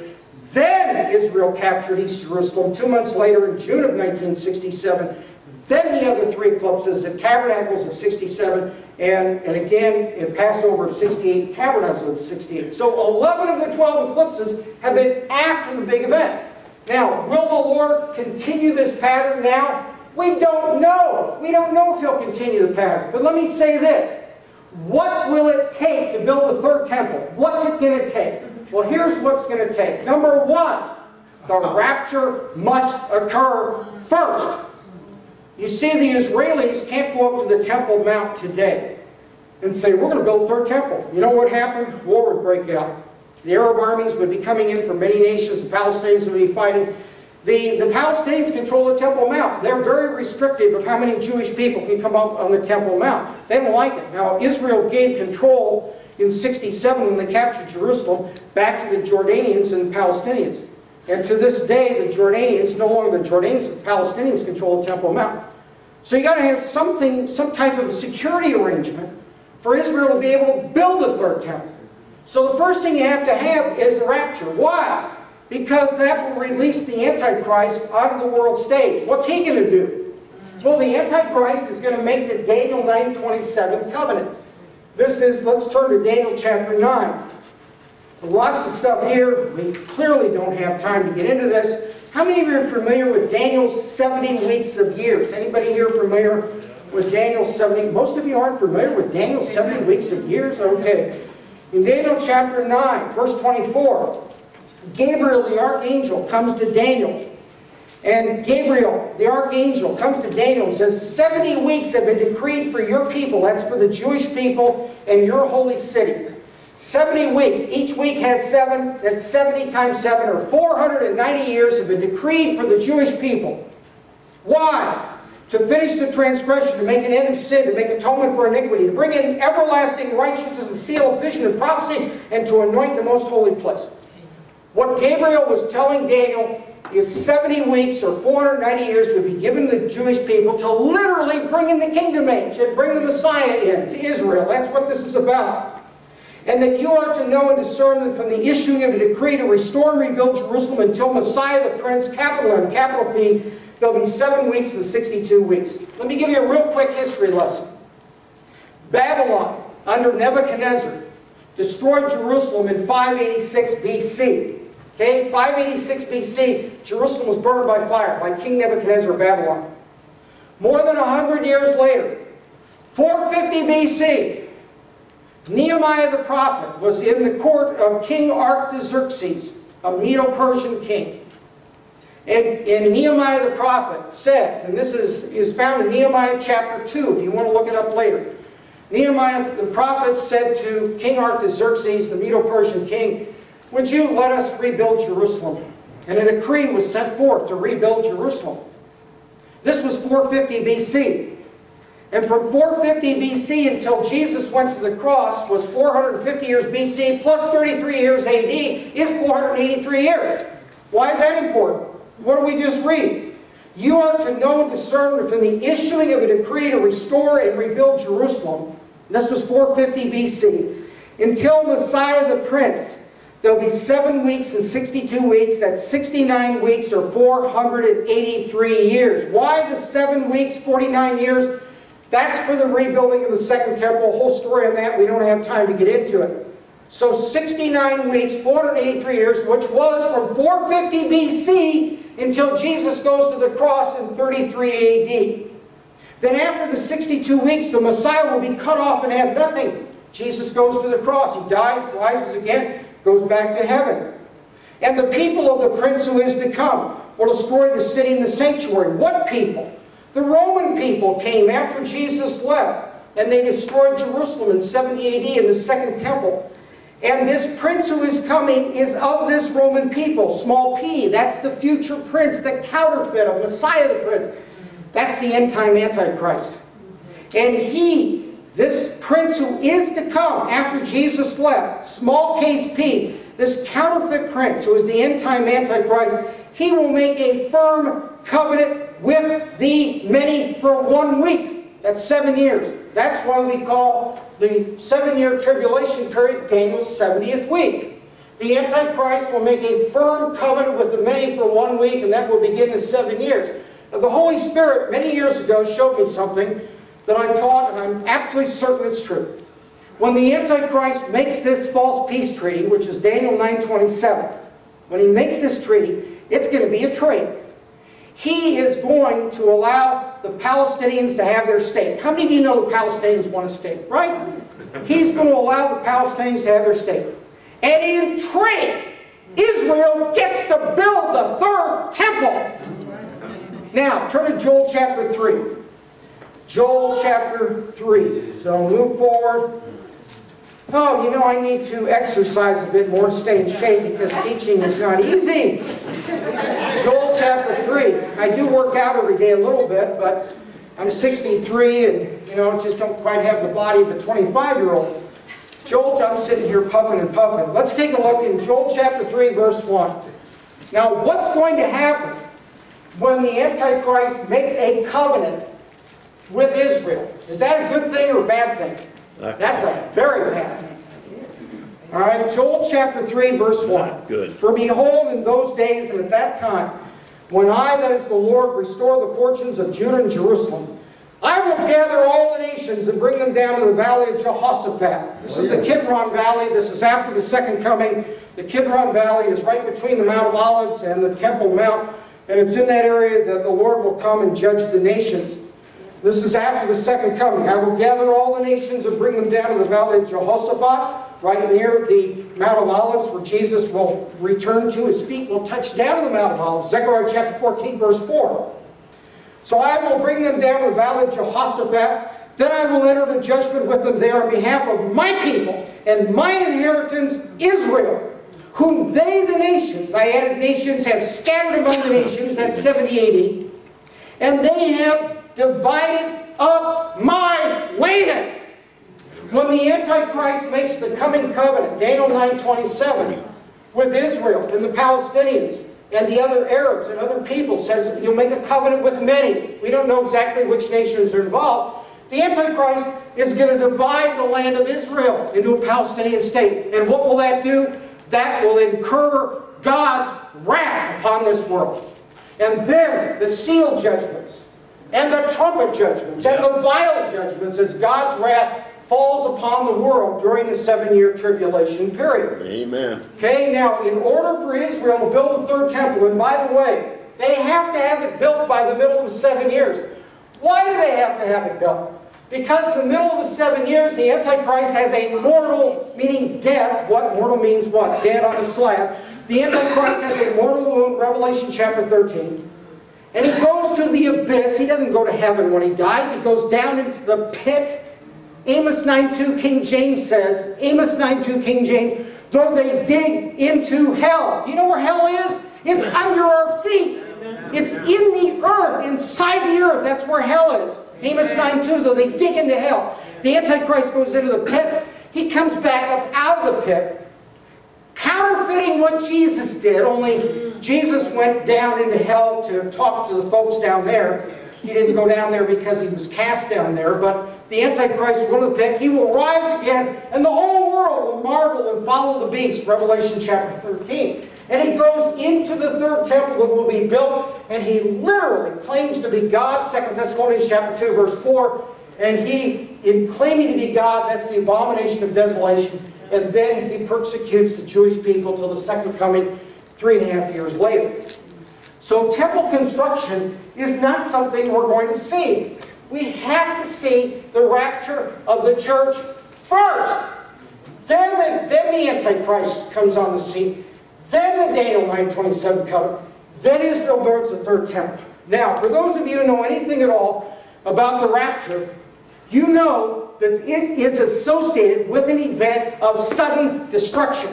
Then Israel captured East Jerusalem. 2 months later, in June of 1967, Then the other 3 eclipses, the Tabernacles of 67, and again in Passover of 68, Tabernacles of 68. So 11 of the 12 eclipses have been after the big event. Now, will the Lord continue this pattern now? We don't know. We don't know if He'll continue the pattern. But let me say this. What will it take to build the 3rd temple? What's it going to take? Well, here's what's going to take. Number 1, the rapture must occur first. You see, the Israelis can't go up to the Temple Mount today and say, we're going to build a 3rd temple. You know what happened? War would break out. The Arab armies would be coming in from many nations. The Palestinians would be fighting. The Palestinians control the Temple Mount. They're very restrictive of how many Jewish people can come up on the Temple Mount. They don't like it. Now, Israel gained control in 67 when they captured Jerusalem back to the Jordanians and the Palestinians. And to this day, the Jordanians, no longer the Jordanians, the Palestinians control the Temple Mount. So you got to have some type of security arrangement for Israel to be able to build a 3rd temple. So the first thing you have to have is the rapture. Why? Because that will release the Antichrist onto the world stage. What's he going to do? Well, the Antichrist is going to make the Daniel 9:27 covenant. This is, let's turn to Daniel chapter 9. Lots of stuff here. We clearly don't have time to get into this. How many of you are familiar with Daniel's 70 weeks of years? Anybody here familiar with Daniel's 70? Most of you aren't familiar with Daniel's 70 weeks of years? Okay. In Daniel chapter 9, verse 24, Gabriel the archangel comes to Daniel. And Gabriel the archangel comes to Daniel and says, 70 weeks have been decreed for your people. That's for the Jewish people and your holy city. 70 weeks. Each week has 7. That's 70 times 7, or 490 years have been decreed for the Jewish people. Why? To finish the transgression, to make an end of sin, to make atonement for iniquity, to bring in everlasting righteousness, the seal of vision and prophecy, and to anoint the most holy place. What Gabriel was telling Daniel is 70 weeks or 490 years would be given to the Jewish people to literally bring in the kingdom age and bring the Messiah in to Israel. That's what this is about. And that you are to know and discern that from the issuing of a decree to restore and rebuild Jerusalem until Messiah the Prince, capital M, capital P, there'll be 7 weeks and 62 weeks. Let me give you a real quick history lesson. Babylon, under Nebuchadnezzar, destroyed Jerusalem in 586 BC. Okay, 586 BC, Jerusalem was burned by fire by King Nebuchadnezzar of Babylon. More than 100 years later, 450 BC, Nehemiah the prophet was in the court of King Artaxerxes, a Medo-Persian king. And Nehemiah the prophet said, and this is found in Nehemiah chapter 2, if you want to look it up later. Nehemiah the prophet said to King Artaxerxes, the Medo-Persian king, would you let us rebuild Jerusalem? And a decree was sent forth to rebuild Jerusalem. This was 450 BC. And from 450 BC until Jesus went to the cross was 450 years BC plus 33 years AD is 483 years. Why is that important? What do we just read? You are to know and discern from the issuing of a decree to restore and rebuild Jerusalem. This was 450 BC. Until Messiah the Prince, there'll be 7 weeks and 62 weeks. That's 69 weeks or 483 years. Why the 7 weeks, 49 years? That's for the rebuilding of the Second Temple. A whole story on that. We don't have time to get into it. So 69 weeks, 483 years, which was from 450 BC until Jesus goes to the cross in 33 AD. Then after the 62 weeks, the Messiah will be cut off and have nothing. Jesus goes to the cross. He dies, rises again, goes back to heaven. And the people of the Prince who is to come will destroy the city and the sanctuary. What people? The Roman people came after Jesus left, and they destroyed Jerusalem in 70 AD in the Second Temple. And this prince who is coming is of this Roman people, small p. That's the future prince, the counterfeit of Messiah the Prince. That's the end-time Antichrist. And he, this prince who is to come after Jesus left, small case p, this counterfeit prince who is the end-time Antichrist, he will make a firm covenant with the many for 1 week. That's 7 years. That's why we call the 7-year tribulation period Daniel's 70th week. The Antichrist will make a firm covenant with the many for 1 week, and that will begin the 7 years. The Holy Spirit, many years ago, showed me something that I taught, and I'm absolutely certain it's true. When the Antichrist makes this false peace treaty, which is Daniel 9:27, when he makes this treaty, it's going to be a trade. He is going to allow the Palestinians to have their state. How many of you know the Palestinians want a state, right? He's going to allow the Palestinians to have their state. And in trade, Israel gets to build the third temple. Now, turn to Joel chapter 3. Joel chapter 3. So move forward. Oh, you know, I need to exercise a bit more, stay in shape, because teaching is not easy. Joel chapter 3. I do work out every day a little bit, but I'm 63 and, you know, just don't quite have the body of a 25-year-old. Joel, I'm sitting here puffing and puffing. Let's take a look in Joel chapter 3, verse 1. Now, what's going to happen when the Antichrist makes a covenant with Israel? Is that a good thing or a bad thing? That's a very bad thing. All right, Joel chapter 3, verse 1. Good. For behold, in those days and at that time, when I, that is the Lord, restore the fortunes of Judah and Jerusalem, I will gather all the nations and bring them down to the valley of Jehoshaphat. This is the Kidron Valley. This is after the second coming. The Kidron Valley is right between the Mount of Olives and the Temple Mount, and it's in that area that the Lord will come and judge the nations. This is after the second coming. I will gather all the nations and bring them down to the valley of Jehoshaphat, right near the Mount of Olives, where Jesus will return to. His feet will touch down to the Mount of Olives. Zechariah chapter 14, verse 4. So I will bring them down to the valley of Jehoshaphat. Then I will enter into judgment with them there on behalf of my people and my inheritance, Israel, whom they, the nations, I added nations, have scattered among the nations, that's 70 AD, and they have divided up my land. When the Antichrist makes the coming covenant, Daniel 9:27, with Israel and the Palestinians and the other Arabs and other people, says you'll make a covenant with many. We don't know exactly which nations are involved. The Antichrist is going to divide the land of Israel into a Palestinian state. And what will that do? That will incur God's wrath upon this world. And then the seal judgments, and the trumpet judgments, and the vial judgments, as God's wrath falls upon the world during the 7-year tribulation period. Amen. Okay, now, in order for Israel to build the third temple, and by the way, they have to have it built by the middle of the 7 years. Why do they have to have it built? Because in the middle of the 7 years, the Antichrist has a mortal, meaning death. What? Mortal means what? Dead on a slab. The Antichrist has a mortal wound, Revelation chapter 13. And he goes to the abyss. He doesn't go to heaven when he dies. He goes down into the pit. Amos 9:2 King James says, Amos 9:2 King James, though they dig into hell. Do you know where hell is? It's under our feet. It's in the earth, inside the earth. That's where hell is. Amos 9:2, though they dig into hell. The Antichrist goes into the pit. He comes back up out of the pit, counterfeiting what Jesus did, only Jesus went down into hell to talk to the folks down there. He didn't go down there because he was cast down there, but the Antichrist will go to the pit. He will rise again, and the whole world will marvel and follow the beast, Revelation chapter 13. And he goes into the third temple that will be built, and he literally claims to be God, 2 Thessalonians chapter 2, verse 4. And he, in claiming to be God, that's the abomination of desolation. And then he persecutes the Jewish people till the second coming 3.5 years later. So temple construction is not something we're going to see. We have to see the rapture of the church first. Then the Antichrist comes on the scene. Then the Daniel 9:27 covenant. Then Israel builds the third temple. Now, for those of you who know anything at all about the rapture, you know that it is associated with an event of sudden destruction.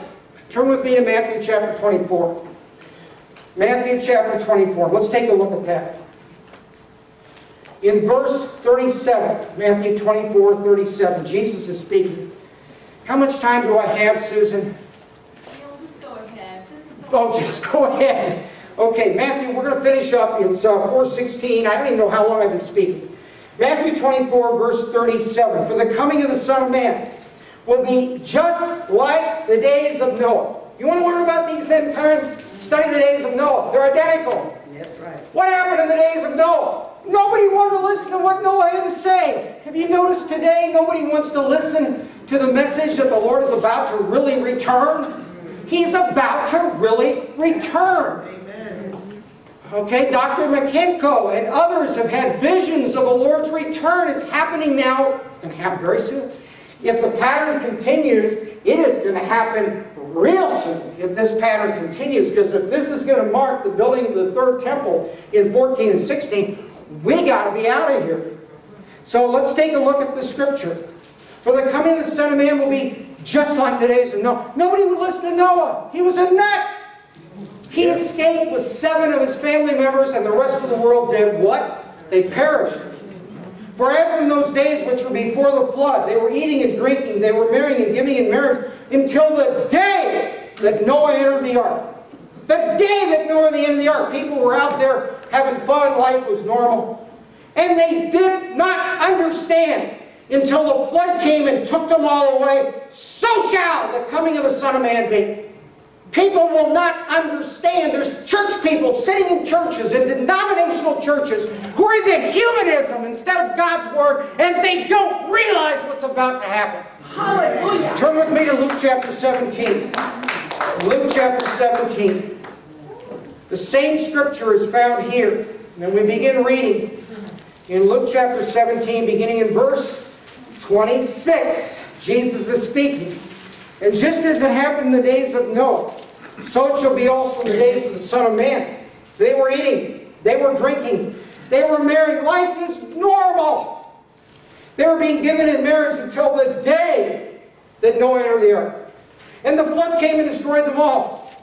Turn with me to Matthew chapter 24. Matthew chapter 24. Let's take a look at that. In verse 37, Matthew 24:37, Jesus is speaking. How much time do I have, Susan? Just go ahead. Oh, just go ahead. Okay, Matthew, we're going to finish up. It's 4:16. I don't even know how long I've been speaking. Matthew 24, verse 37. For the coming of the Son of Man will be just like the days of Noah. You want to learn about these end times? Study the days of Noah. They're identical. That's right. What happened in the days of Noah? Nobody wanted to listen to what Noah had to say. Have you noticed today nobody wants to listen to the message that the Lord is about to really return? He's about to really return. Amen. Okay, Dr. McKenko and others have had visions of the Lord's return. It's happening now. It's going to happen very soon. If the pattern continues, it is going to happen real soon if this pattern continues. Because if this is going to mark the building of the third temple in 14 and 16, we got to be out of here. So let's take a look at the scripture. For the coming of the Son of Man will be just like the days of Noah. Nobody would listen to Noah. He was a nut. He escaped with 7 of his family members, and the rest of the world did what? They perished. For as in those days which were before the flood, they were eating and drinking, they were marrying and giving in marriage, until the day that Noah entered the ark. The day that Noah entered the ark, people were out there having fun, life was normal. And they did not understand until the flood came and took them all away. So shall the coming of the Son of Man be. People will not understand. There's church people sitting in churches, in denominational churches, who are into humanism instead of God's Word, and they don't realize what's about to happen. Hallelujah. Turn with me to Luke chapter 17. Luke chapter 17. The same scripture is found here. And we begin reading in Luke chapter 17, beginning in verse 26. Jesus is speaking. And just as it happened in the days of Noah, so it shall be also in the days of the Son of Man. They were eating, they were drinking, they were marrying. Life is normal. They were being given in marriage until the day that Noah entered the ark. And the flood came and destroyed them all.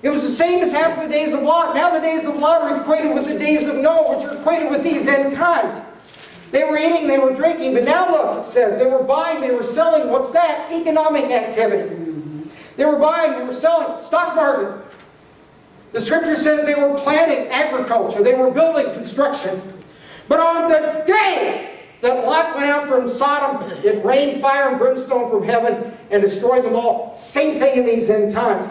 It was the same as happened in the days of Lot. Now the days of Lot are equated with the days of Noah, which are equated with these end times. They were eating, they were drinking, but now look, it says, they were buying, they were selling. What's that? Economic activity. They were buying, they were selling, stock market. The scripture says they were planting agriculture, they were building construction. But on the day that Lot went out from Sodom, it rained fire and brimstone from heaven and destroyed them all. Same thing in these end times.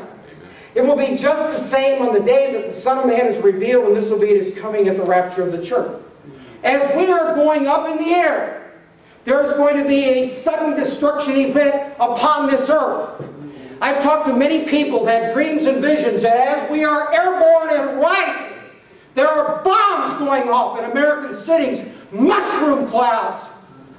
It will be just the same on the day that the Son of Man is revealed, and this will be at His coming at the rapture of the church. As we are going up in the air, there's going to be a sudden destruction event upon this earth. I've talked to many people that had dreams and visions that as we are airborne and rising, there are bombs going off in American cities, mushroom clouds.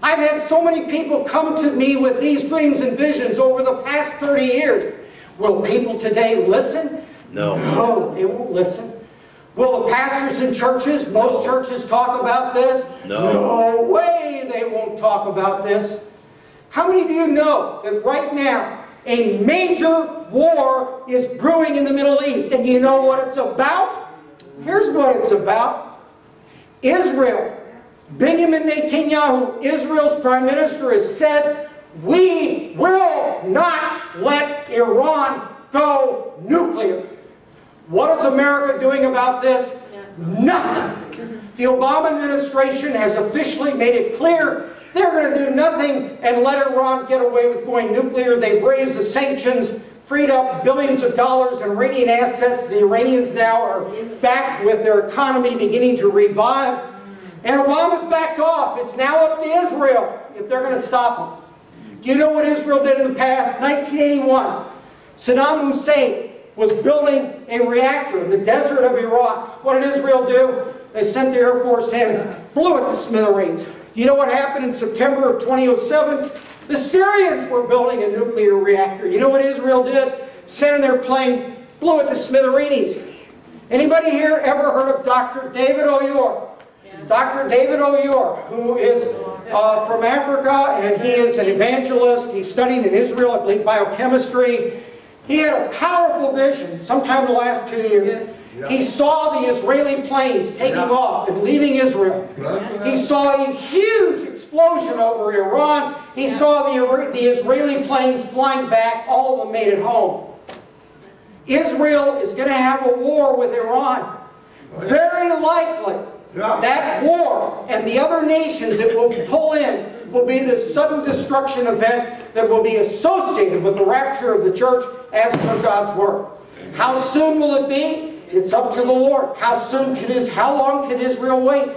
I've had so many people come to me with these dreams and visions over the past 30 years. Will people today listen? No. No, they won't listen. Will the pastors in churches, most churches, talk about this? No. No way they won't talk about this. How many of you know that right now a major war is brewing in the Middle East? And you know what it's about? Here's what it's about. Israel. Benjamin Netanyahu, Israel's prime minister, has said, we will not let Iran go nuclear. What is America doing about this? Nothing. The Obama administration has officially made it clear they're going to do nothing and let Iran get away with going nuclear. They've raised the sanctions, freed up billions of dollars in Iranian assets. The Iranians now are back with their economy beginning to revive. And Obama's backed off. It's now up to Israel if they're going to stop them. Do you know what Israel did in the past? 1981, Saddam Hussein was building a reactor in the desert of Iraq. What did Israel do? They sent the Air Force in, blew it to smithereens. You know what happened in September of 2007? The Syrians were building a nuclear reactor. You know what Israel did? Sent in their planes, blew it to smithereens. Anybody here ever heard of Dr. David O'Yor? Yeah. Dr. David O'Yor, who is from Africa, and he is an evangelist. He's studying in Israel, I believe, biochemistry. He had a powerful vision sometime in the last 2 years. Yes. Yeah. He saw the Israeli planes taking off and leaving Israel. He saw a huge explosion over Iran. He saw the Israeli planes flying back. All of them made it home. Israel is going to have a war with Iran. Very likely that war and the other nations that will pull in will be the sudden destruction event that will be associated with the rapture of the church as per God's Word. How soon will it be? It's up to the Lord. How long can Israel wait?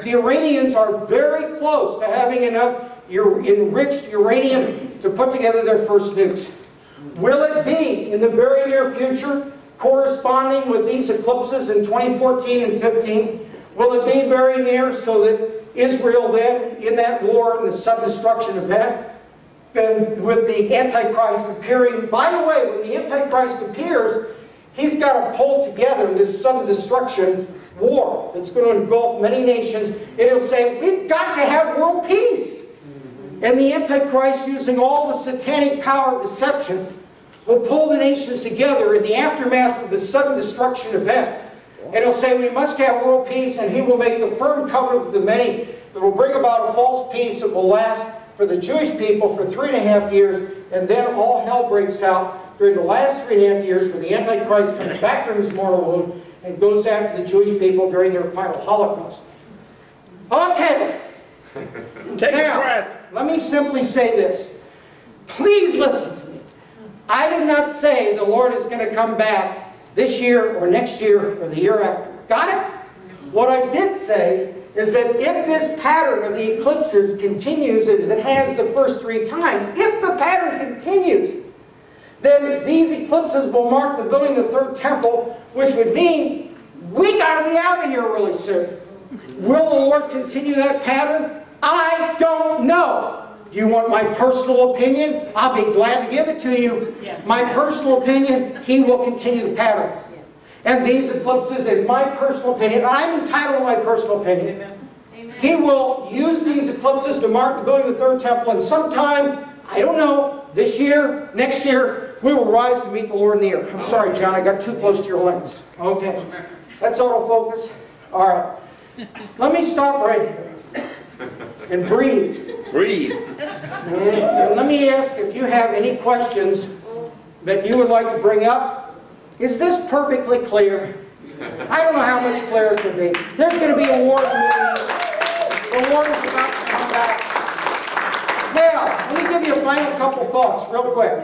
The Iranians are very close to having enough enriched uranium to put together their first nukes. Will it be in the very near future, corresponding with these eclipses in 2014 and 15? Will it be very near so that Israel then, in that war, in the sub-destruction event, then with the Antichrist appearing, by the way, when the Antichrist appears, he's got to pull together this sudden destruction war that's going to engulf many nations, and he'll say, we've got to have world peace. And the Antichrist, using all the satanic power of deception, will pull the nations together in the aftermath of the sudden destruction event. And he'll say, we must have world peace, and he will make the firm covenant with the many that will bring about a false peace that will last for the Jewish people for 3.5 years, and then all hell breaks out during the last 3.5 years when the Antichrist comes back from his mortal wound and goes after the Jewish people during their final Holocaust. Okay. Take a breath. Let me simply say this. Please listen to me. I did not say the Lord is going to come back this year or next year or the year after. Got it? What I did say is that if this pattern of the eclipses continues as it has the first 3 times, if the pattern continues, then these eclipses will mark the building of the third temple, which would mean we got to be out of here really soon. Will the Lord continue that pattern? I don't know. Do you want my personal opinion? I'll be glad to give it to you. Yes. My personal opinion, he will continue the pattern. And these eclipses, in my personal opinion, I'm entitled to my personal opinion. Amen. He will use these eclipses to mark the building of the third temple, and sometime, I don't know, this year, next year, we will rise to meet the Lord in the air. I'm sorry, John, I got too close to your lens. Okay. That's autofocus. All right. Let me stop right here and breathe. Breathe. And let me ask if you have any questions that you would like to bring up. Is this perfectly clear? I don't know how much clearer it could be. There's going to be a war in the Middle East. The war is about to come back. Now, let me give you a final couple thoughts real quick.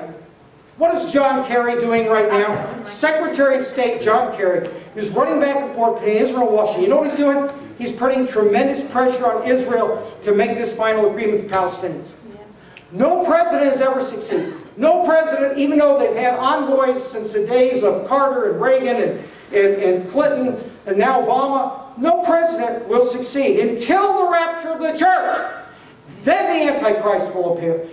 What is John Kerry doing right now? Secretary of State John Kerry is running back and forth between Israel and Washington. You know what he's doing? He's putting tremendous pressure on Israel to make this final agreement with the Palestinians. No president has ever succeeded. No president, even though they've had envoys since the days of Carter and Reagan and Clinton and now Obama, no president will succeed until the rapture of the church. Then the Antichrist will appear.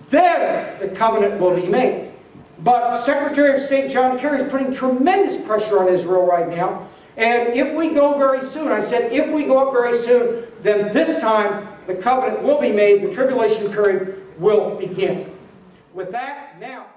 Then the covenant will be made. But Secretary of State John Kerry is putting tremendous pressure on Israel right now. And if we go very soon, I said if we go up very soon, then this time the covenant will be made, the tribulation period will begin. With that, now...